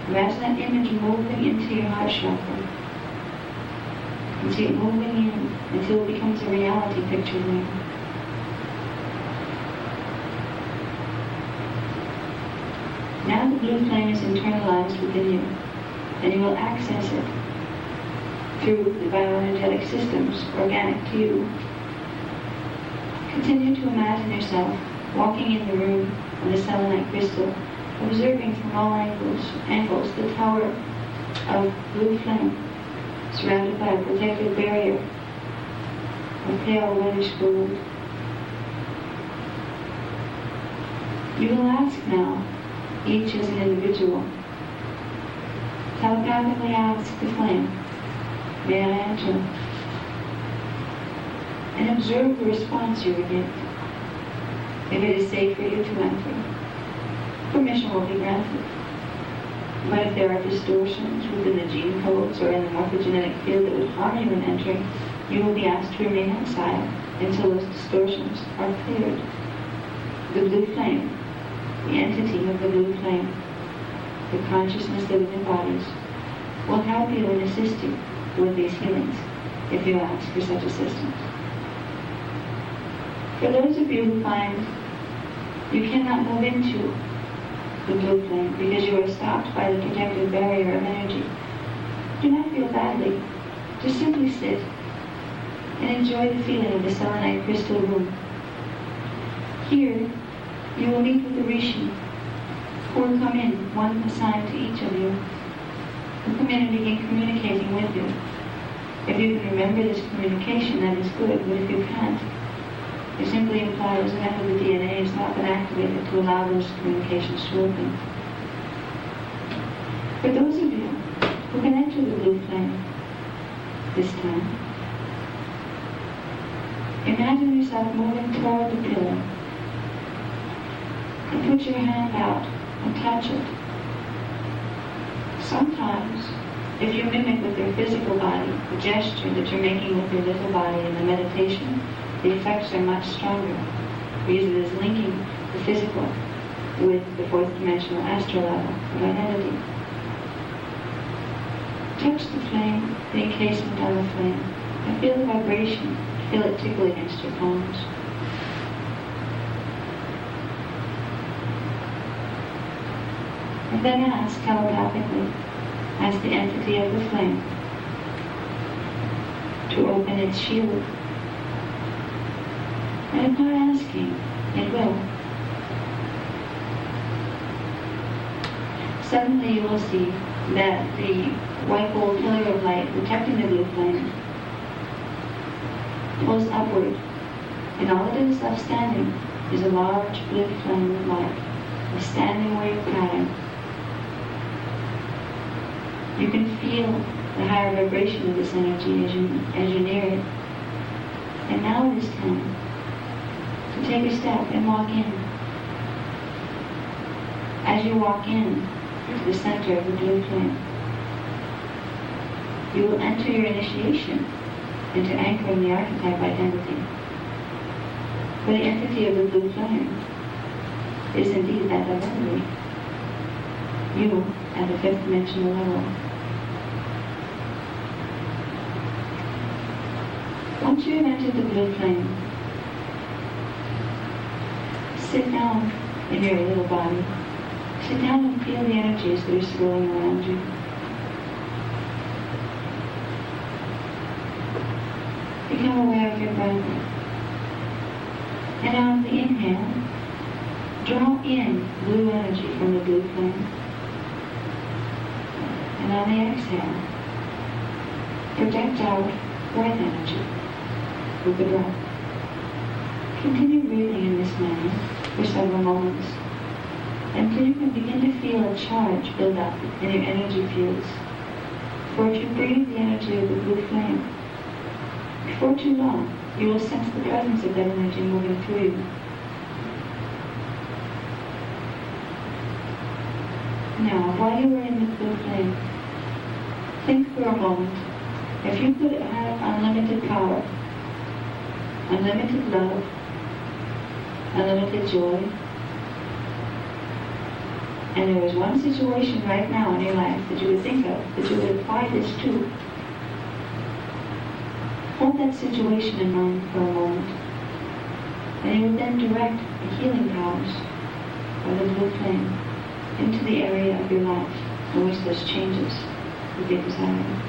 Speaker 1: Imagine that image moving into your heart chakra. And see it moving in until it becomes a reality picture there. Now the blue flame is internalized within you, and you will access it through the bioenergetic systems organic to you. Continue to imagine yourself walking in the room of the selenite crystal, observing from all angles the tower of blue flame, surrounded by a protective barrier of pale reddish gold. You will ask now, each as an individual, telepathically ask the flame, may I enter? And observe the response you will get. If it is safe for you to enter, permission will be granted. But if there are distortions within the gene codes or in the morphogenetic field that would harm you in entering, you will be asked to remain outside until those distortions are cleared. The blue flame, the entity of the blue flame, the consciousness that it embodies, will help you and assist you with these healings if you ask for such assistance. For those of you who find you cannot move into the blue flame because you are stopped by the protective barrier of energy, do not feel badly. Just simply sit and enjoy the feeling of the selenite crystal room. Here, you will meet with the rishi, who will come in, one assigned to each of you, who come in and begin communicating with you. If you can remember this communication, that is good, but if you can't, it simply implies that the DNA has not been activated to allow those communications to open. For those of you who can enter the blue flame this time, imagine yourself moving toward the pillar and put your hand out and touch it. Sometimes, if you mimic with your physical body the gesture that you're making with your little body in the meditation, the effects are much stronger because it is linking the physical with the fourth dimensional astral level of identity. Touch the flame, the encasement on the flame, and feel the vibration. Feel it tickle against your palms. And then ask telepathically, as the entity of the flame, to open its shield. And upon asking, it will. Suddenly you will see that the white gold pillar of light protecting the blue flame pulls upward, and all that is left standing is a large blue flame of light, a standing wave pattern. You can feel the higher vibration of this energy as you near it. And now it is time to take a step and walk in. As you walk in to the center of the blue flame, you will enter your initiation into anchoring the archetype identity. For the entity of the blue flame is indeed that identity. You at the fifth dimensional level. Once you have entered the blue flame, sit down in your little body. Sit down and feel the energies that are swirling around you. Become aware of your breath. And on the inhale, draw in blue energy from the blue flame. And on the exhale, project out white energy with the breath. Continue breathing in this manner for several moments until you can begin to feel a charge build up in your energy fields. For if you breathe the energy of the blue flame, before too long, you will sense the presence of that energy moving through you. Now, while you are in the blue flame, think for a moment, if you could have unlimited power, unlimited love, unlimited joy, and there was one situation right now in your life that you would think of, that you would apply this to, hold that situation in mind for a moment, and you would then direct the healing powers of the blue flame into the area of your life in which those changes would be desired.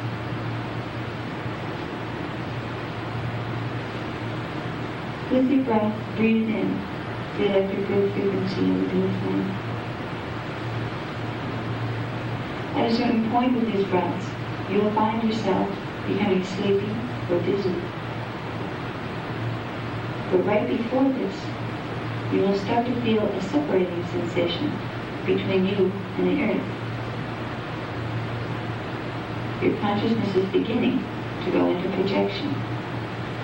Speaker 1: With your breath, breathe in the electrical frequency of the blue flame. At a certain point with these breaths, you will find yourself becoming sleepy or dizzy. But right before this, you will start to feel a separating sensation between you and the earth. Your consciousness is beginning to go into projection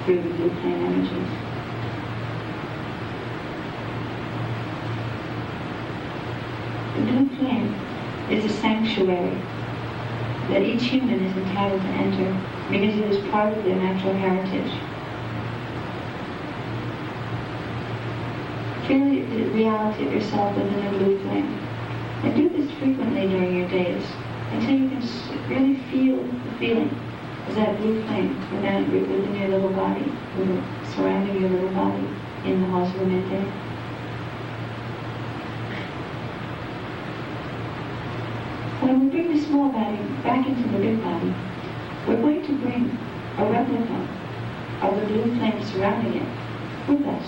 Speaker 1: through the blue flame energies. The blue flame is a sanctuary that each human is entitled to enter because it is part of their natural heritage. Feel the reality of yourself within the blue flame. And do this frequently during your days until you can really feel the feeling of that blue flame within your little body, surrounding your little body in the halls of the midday. When we bring the small body back into the big body, we're going to bring a replica of the blue flame surrounding it with us.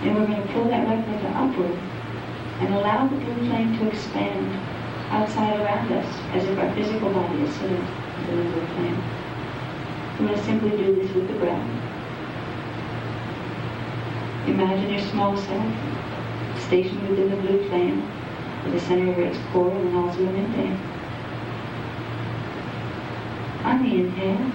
Speaker 1: And we're going to pull that replica upward and allow the blue flame to expand outside around us as if our physical body is sitting within the blue flame. We're going to simply do this with the breath. Imagine your small self stationed within the blue flame at the center of its core and also an midday. On the inhale,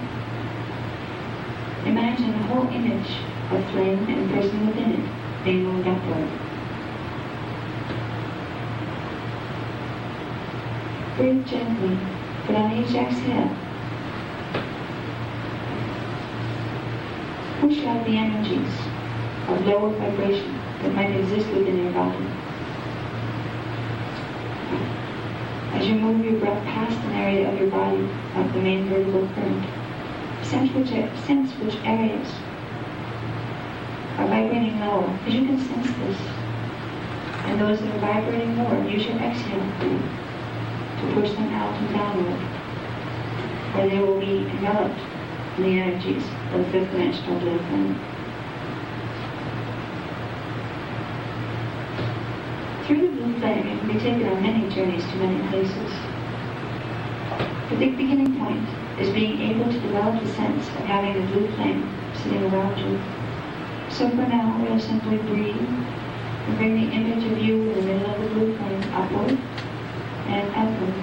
Speaker 1: imagine the whole image of flame and person within it being moved upward. Breathe gently, but on each exhale, push out the energies of lower vibration that might exist within your body. As you move your breath past an area of your body of the main vertical current, sense which areas are vibrating lower, because you can sense this. And those that are vibrating more, use your exhale to push them out and downward, where they will be enveloped in the energies of the fifth dimensional blue flame. Through the blue flame, you can be taken on many journeys to many places. But the beginning point is being able to develop the sense of having the blue flame sitting around you. So for now, we'll simply breathe and bring the image of you in the middle of the blue flame upward and upward.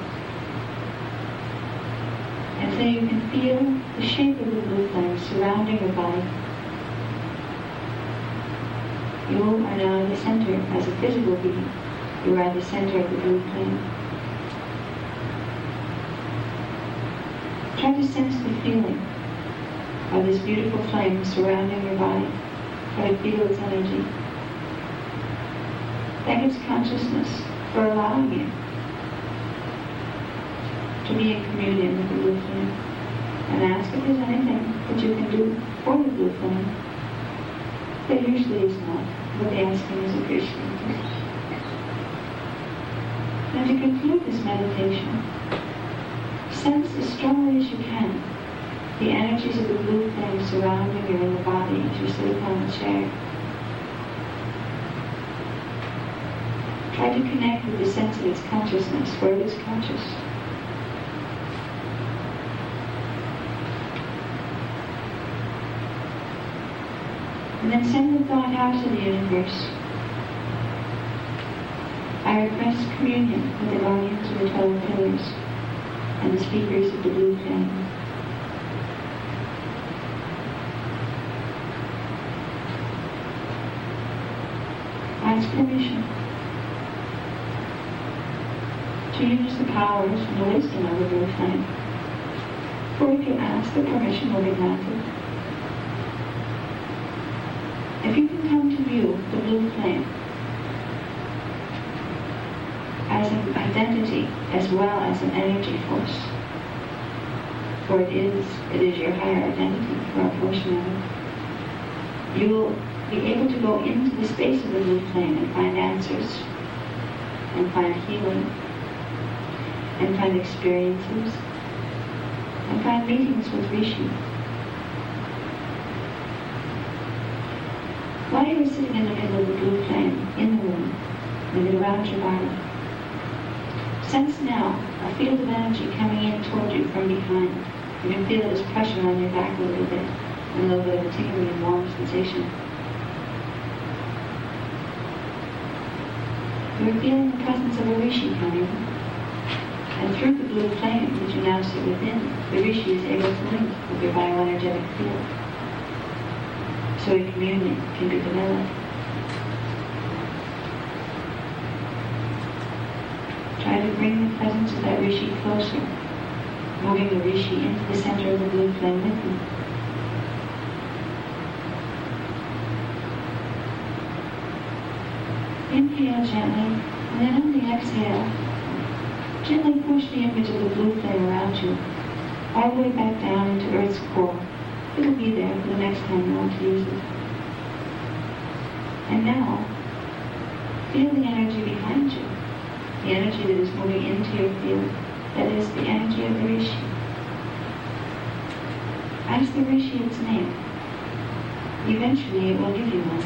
Speaker 1: until you can feel the shape of the blue flame surrounding your body. You are now in the center as a physical being. You are at the center of the blue flame. Try to sense the feeling of this beautiful flame surrounding your body. Try to feel its energy. Thank its consciousness for allowing you to be in communion with the blue flame. And ask if there's anything that you can do for the blue flame. There usually is not, but the asking is appreciated. And to conclude this meditation, sense as strongly as you can the energies of the blue flame surrounding you in the body as you sit upon the chair. Try to connect with the sense of its consciousness, where it is conscious. And then send the thought out to the universe. I request communion with the guardians of the 12 pillars and the speakers of the blue flame. Ask permission to use the powers and the wisdom of the blue flame. For if you ask, the permission will be granted. If you can come to view the blue flame as an identity as well as an energy force, for it is your higher identity or a portion of it, you will be able to go into the space of the blue flame and find answers, and find healing, and find experiences, and find meetings with Rishi. While you are sitting in the middle of the blue flame, in the room, and around your body, sense now a field of energy coming in toward you from behind. You can feel it as pressure on your back a little bit, and a little bit of a tingling and warm sensation. You are feeling the presence of a Rishi coming, and through the blue flame that you now sit within, the Rishi is able to link with your bioenergetic field, so a communion can be developed. Try to bring the presence of that Rishi closer, moving the Rishi into the center of the blue flame with you. Inhale gently, and then on the exhale, gently push the image of the blue flame around you, all the way back down into Earth's core. It'll be there for the next time you want to use it. And now, feel the energy behind you, the energy that is moving into your field, that is the energy of the Rishi. Ask the Rishi its name. Eventually it will give you one.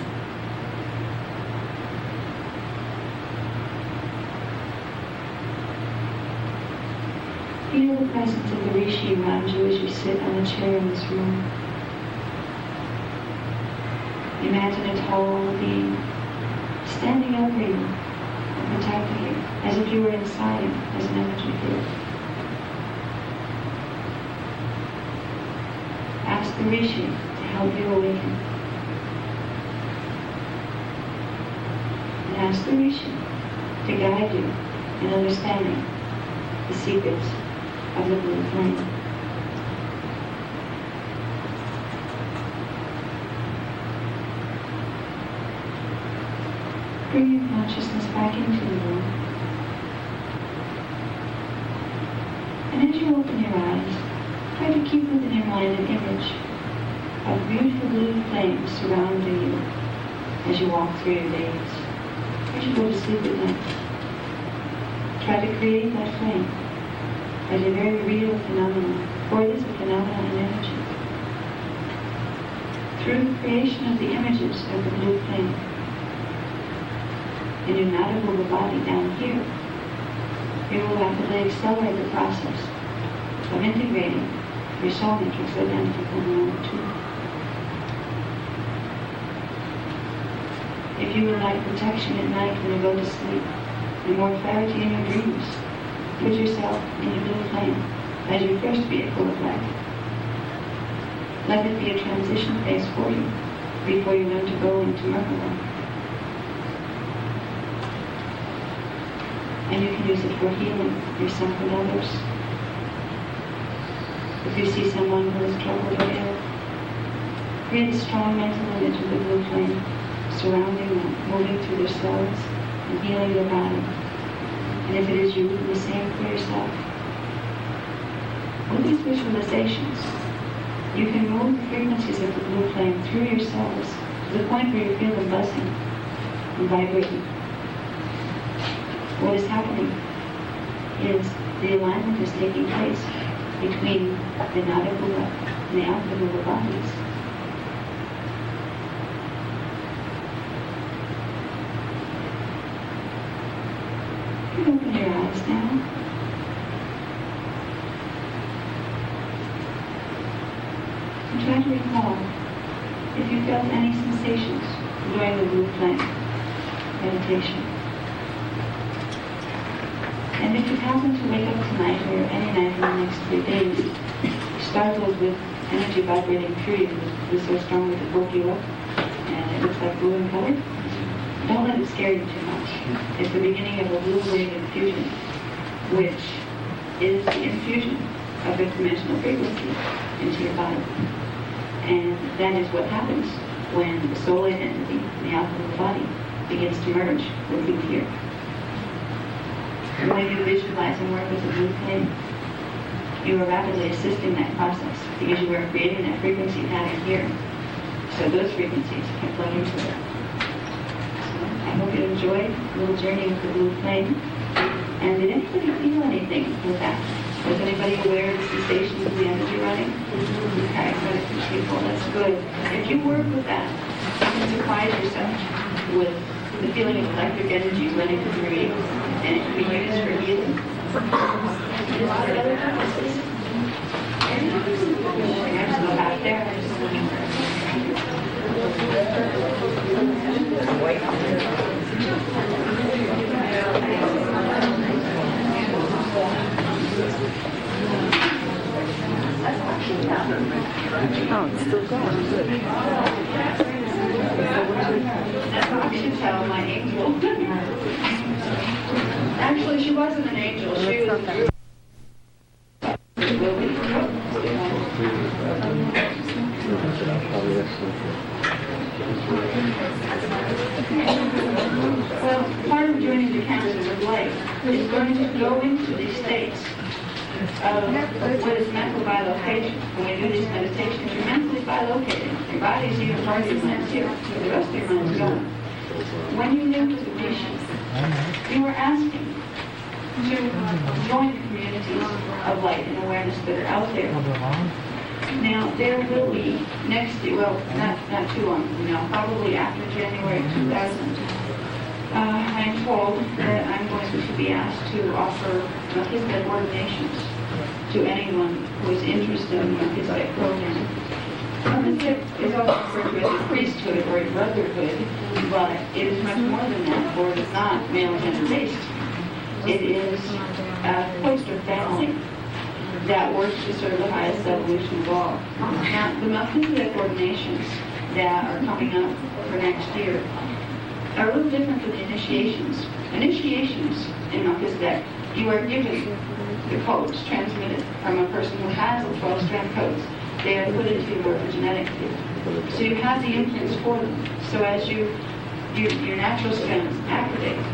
Speaker 1: Feel the presence of the Rishi around you as you sit on a chair in this room. Imagine a tall being standing over you and protecting you, as if you were inside him as an energy field. Ask the Rishi to help you awaken. And ask the Rishi to guide you in understanding the secrets of the blue flame. Bring your consciousness back into the room. And as you open your eyes, try to keep within your mind an image of beautiful blue flames surrounding you as you walk through your days, as you go to sleep at night. Try to create that flame as a very real phenomenon, for it is a phenomenon in energy. Through the creation of the images of the blue flame, in your navigable body down here, you will rapidly accelerate the process of integrating your soul matrix identical number 2. If you would like protection at night when you go to sleep, and more clarity in your dreams, put yourself in the blue flame as your first vehicle of life. Let it be a transition phase for you before you learn to go into Merkaba. And you can use it for healing yourself and others. If you see someone who is troubled or ill, create a strong mental image of the blue flame surrounding them, moving through their cells and healing their body. And if it is you, do the same for yourself. With these visualizations, you can move the frequencies of the blue flame through your cells to the point where you feel them buzzing and vibrating. What is happening is the alignment is taking place between the Nada Gula and the Alpha Gula bodies. You can open your eyes now. And try to recall if you felt any sensations during the blue flame meditation. And if you happen to wake up tonight or any night in the next 3 days, startled with energy vibrating through you that was so strong that it woke you up, and it looks like blue in color, don't let it scare you too much. It's the beginning of a blue wave infusion, which is the infusion of informational frequency into your body. And that is what happens when the soul identity, the alpha of the body, begins to merge with you here. When you visualize and work with the blue flame, you are rapidly assisting that process because you are creating that frequency pattern here. So those frequencies can plug into it. So I hope you enjoyed a little journey with the blue flame. And did anybody feel anything with that? Was anybody aware of the sensations of the energy running? Okay, quite a few people. That's good. If you work with that, you can surprise yourself with the feeling of electric energy running through you, and it can be used for healing. A lot of other purposes. I just go back there. I'm just looking for
Speaker 12: Oh, it's still going. Good.
Speaker 1: That's Akshita, my angel. Actually, she wasn't an angel. She was. Well, part of joining the council of life is going to go into these states of what is mental bilocation. When we do these meditations, you're mentally bilocated. Your body's here, part of your mind's here, but the rest of your mind's gone. When you live with the patient, you are asking to join the communities of light and awareness that are out there. Now, there will be next year, well, not too long from now, probably after January 2000, I'm told that I'm going to be asked to offer Melchizedek ordinations to anyone who is interested in the Melchizedek program. Melchizedek is also referred to as a priesthood or a brotherhood, but it is much more than that, for it is not male gender based. It is a cloister family that works to serve the highest evolution of all. Now, the Melchizedek ordinations that are coming up for next year are a little different from the initiations. Initiations in Melchizedek, you are given the codes transmitted from a person who has the 12-strand codes. They are put into your morphogenetically. So you have the imprints for them. So as your natural strands activate,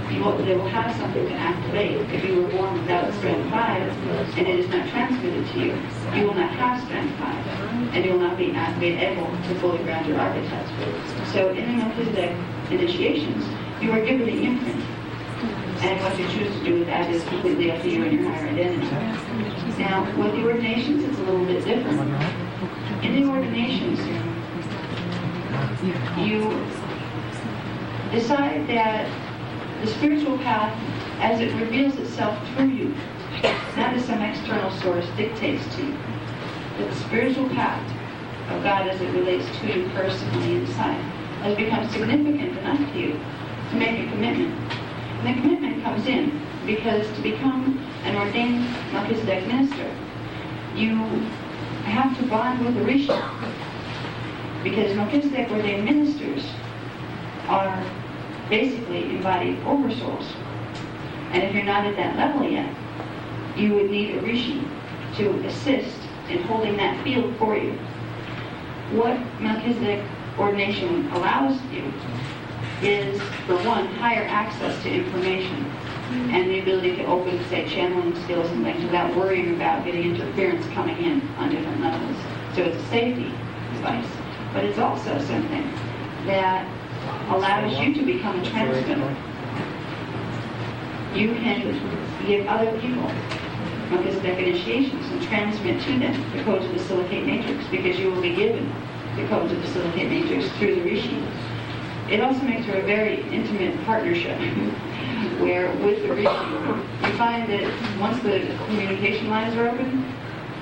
Speaker 1: they will have something to activate. If you were born without strand 5 and it is not transmitted to you, you will not have strand 5 and you will not be able to fully ground your archetypes. So in the Melchizedek initiations, you are given the imprint. And what you choose to do with that is completely up to you and your higher identity. Now, with the ordinations, it's a little bit different. In the ordinations, you decide that the spiritual path, as it reveals itself through you, not as some external source dictates to you, but the spiritual path of God as it relates to you personally inside has become significant enough to you to make a commitment. And the commitment comes in because to become an ordained Melchizedek minister, you have to bond with the Rishi, because Melchizedek ordained ministers are basically embodied oversouls. And if you're not at that level yet, you would need a Rishi to assist in holding that field for you. What Melchizedek ordination allows you is, for one, higher access to information and the ability to open, say, channeling skills and things without worrying about getting interference coming in on different levels. So it's a safety device. But it's also something that allows you to become a transmitter. You can give other people Melchizedek initiations and transmit to them the codes of the silicate matrix, because you will be given the codes of the silicate matrix through the Rishi. It also makes for a very intimate partnership where with the Rishi, you find that once the communication lines are open,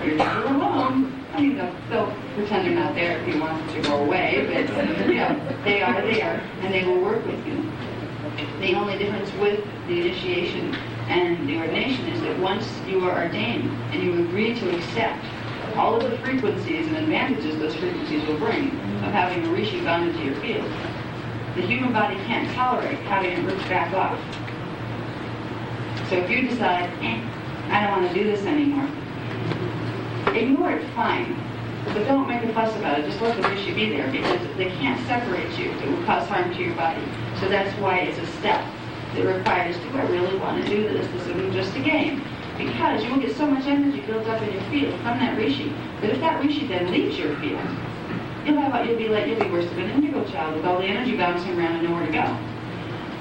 Speaker 1: you're never alone. I mean, they'll pretend they're not there if you want them to go away, but you know, they are there and they will work with you. The only difference with the initiation and the ordination is that once you are ordained and you agree to accept all of the frequencies and advantages those frequencies will bring of having a Rishi bound into your field, the human body can't tolerate having it ripped back off. So if you decide, I don't want to do this anymore, ignore it, fine. But don't make a fuss about it. Just let the Rishi be there, because they can't separate you. It will cause harm to your body. So that's why it's a step that requires, do I really want to do this? This isn't just a game. Because you will get so much energy built up in your field from that Rishi, that if that Rishi then leaves your field, you'll be worse than an indigo child with all the energy bouncing around and nowhere to go.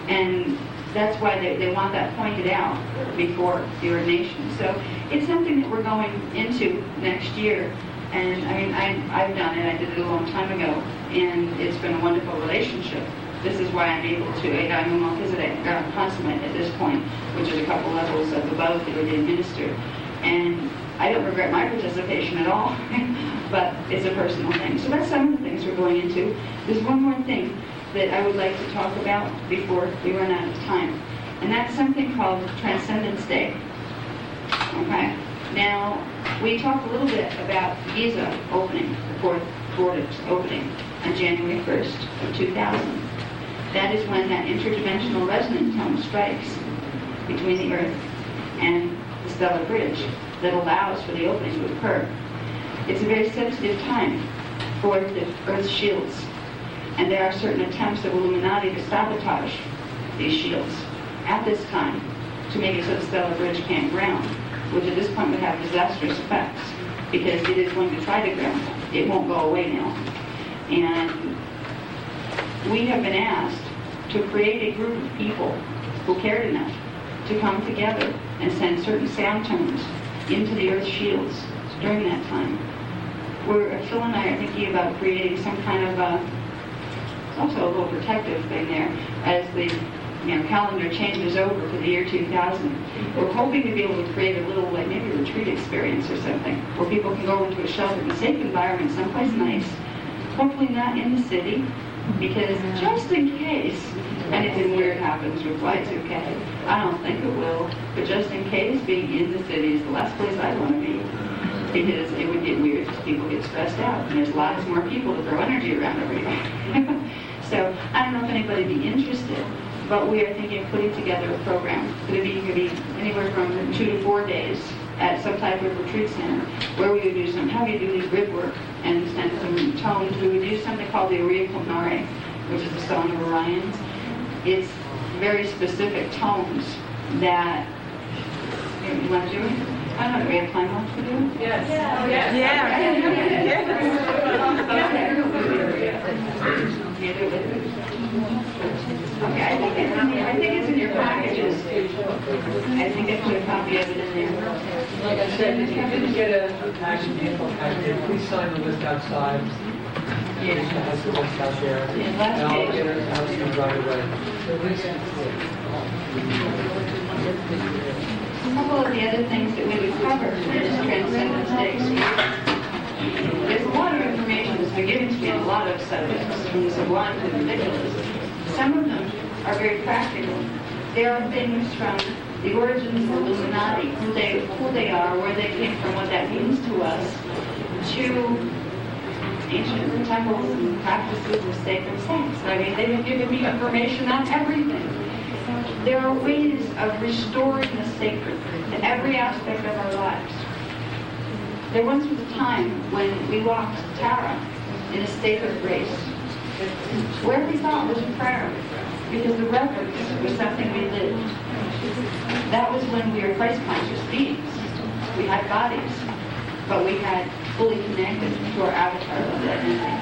Speaker 1: And that's why they want that pointed out before the ordination. So it's something that we're going into next year. And I mean, I've done it. I did it a long time ago, and it's been a wonderful relationship. This is why I'm able to, I'm a Melchizedek consummate at this point, which is a couple levels above the ordained minister. And I don't regret my participation at all, but it's a personal thing. So that's some of the things we're going into. There's one more thing that I would like to talk about before we run out of time, and that's something called Transcendence Day. Okay? Now, we talked a little bit about Giza opening, the fourth vortex opening, on January 1st of 2000. That is when that interdimensional resonant tone strikes between the Earth and the stellar bridge that allows for the opening to occur. It's a very sensitive time for the Earth's shields, and there are certain attempts of Illuminati to sabotage these shields at this time to make it so the stellar bridge can't ground, which at this point would have disastrous effects, because it is going to try to ground. It won't go away now. And we have been asked to create a group of people who cared enough to come together and send certain sound tones into the Earth's shields during that time. Phil and I are thinking about creating some kind of also a little protective thing there as the calendar changes over to the year 2000. We're hoping to be able to create a little, like maybe a retreat experience or something, where people can go into a shelter in a safe environment, someplace nice, hopefully not in the city, because just in case anything weird happens with Y2K, I don't think it will, but just in case, being in the city is the last place I want to be, because it would get weird because people get stressed out, and there's lots more people to throw energy around everywhere. So I don't know if anybody would be interested, but we are thinking of putting together a program. It could be anywhere from 2 to 4 days at some type of retreat center, where we would do some heavy-duty grid work and some tones. We would use something called the Auriculnare, which is the song of Orion's. It's very specific tones that, you want to do it? I don't know, do we have time left to do it?
Speaker 7: Yes.
Speaker 1: Okay, I think it's in your packages. I think I put a copy of it in there.
Speaker 8: Like I said, if you didn't get a package, info packet, please sign the list outside.
Speaker 1: Yeah.
Speaker 8: Has the list out there.
Speaker 1: Yeah,
Speaker 8: And
Speaker 1: last
Speaker 8: I'll
Speaker 1: page.
Speaker 8: get it out to you right away. So please,
Speaker 1: A couple of the other things that we would cover in this Transcendence Day. There's a lot of information that's been given to me on a lot of subjects, from the sublime to the ridiculous. Some of them are very practical. There are things from the origins of the Illuminati, who they are, where they came from, what that means to us, to ancient temples and practices of sacred sites. I mean, they've given me information on everything. There are ways of restoring the sacred to every aspect of our lives. There once was a time when we walked Tara in a state of grace, where we thought was prayer, because the reverence was something we lived. That was when we were Christ-conscious beings. We had bodies, but we had fully connected to our avatar of identity.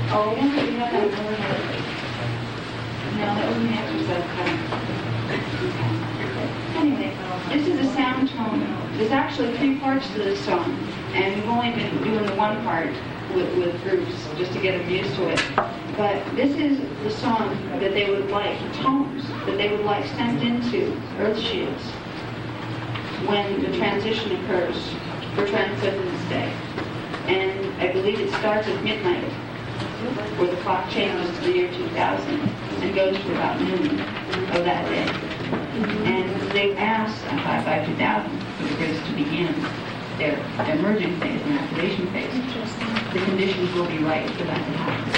Speaker 1: Oh, yeah, we have that overhead. No, that was an exercise time. Anyway, this is a sound tone. There's actually 3 parts to this song, and we've only been doing the one part with groups just to get them used to it. But this is the song that they would like, the tones that they would like sent into Earth Shields when the transition occurs for Transcendence Day. And I believe it starts at midnight, where the clock changes to the year 2000 and goes to about noon of that day. And they asked by 2000 for the groups to begin their merging phase and activation phase. The conditions will be right for that to happen.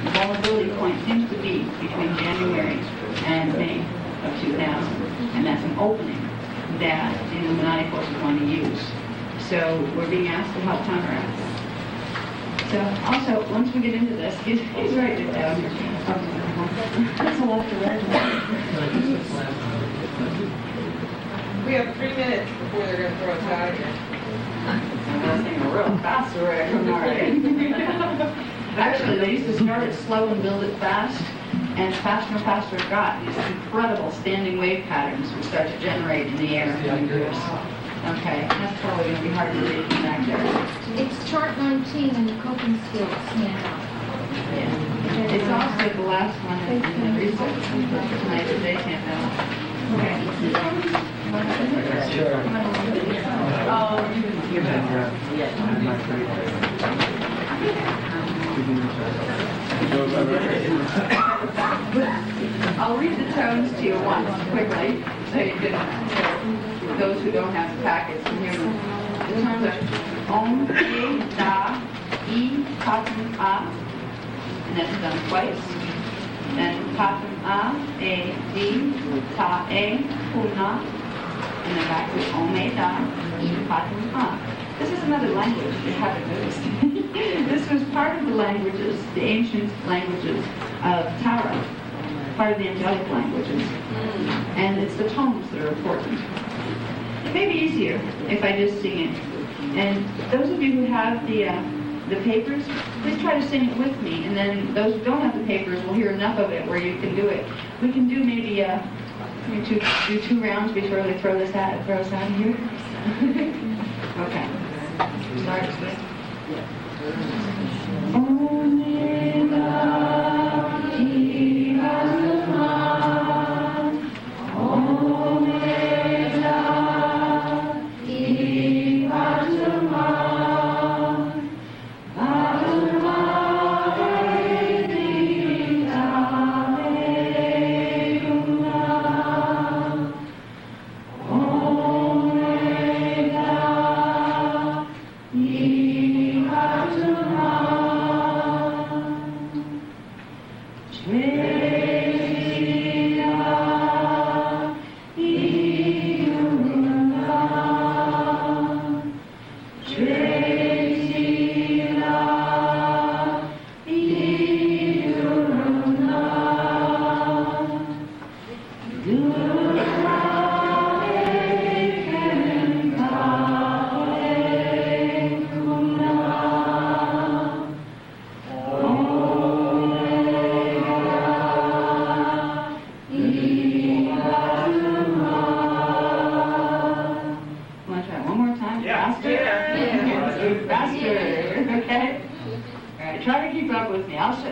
Speaker 1: The vulnerability point seems to be between January and May of 2000, and that's an opening that the Illuminati force is going to use. So we're being asked to help counteract that. So also, once we get into this, he's writing it down here. That's a lot to write about.
Speaker 7: We have 3 minutes before they're going to throw us out of here.
Speaker 1: I'm thinking real fast already. Actually, they used to start it slow and build it fast, and faster and faster it got. These incredible standing wave patterns would start to generate in the air in groups. Okay, that's probably going to be hard to read from back there.
Speaker 6: It's chart 19 and the coping skills handout.
Speaker 1: Yeah. It's also the last one in the research tonight that they can't know. I'll read the tones to you once quickly, so you can, those who don't have the packets can hear them. The tones are Om, E, Da, E, Patum, A, and that's done twice. Then Patum, A, E, D, Ta, E, Puna, and then back to Om, E, Da, E, Patum, A. This is another language, if you haven't noticed. This was part of the languages, the ancient languages of Tara, part of the angelic languages. And it's the tones that are important. It may be easier if I just sing it. And those of you who have the papers, please try to sing it with me. And then those who don't have the papers will hear enough of it where you can do it. We can do maybe do 2 rounds before they throw us out of here. Okay. Start with.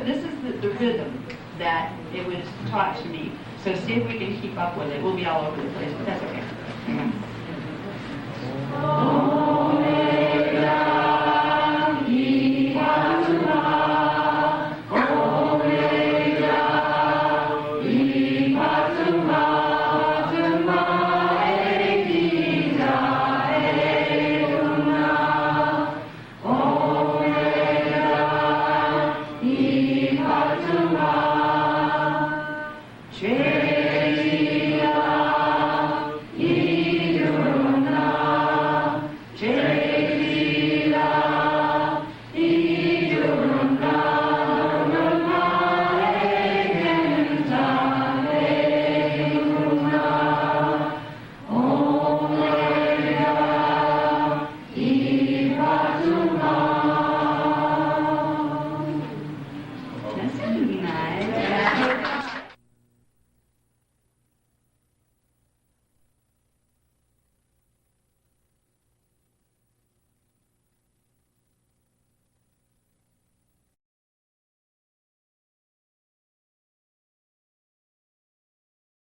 Speaker 1: This is the rhythm that it was taught to me. So see if we can keep up with it. We'll be all over the place, but that's okay. Hang on. Omega,
Speaker 12: That's gonna be nice.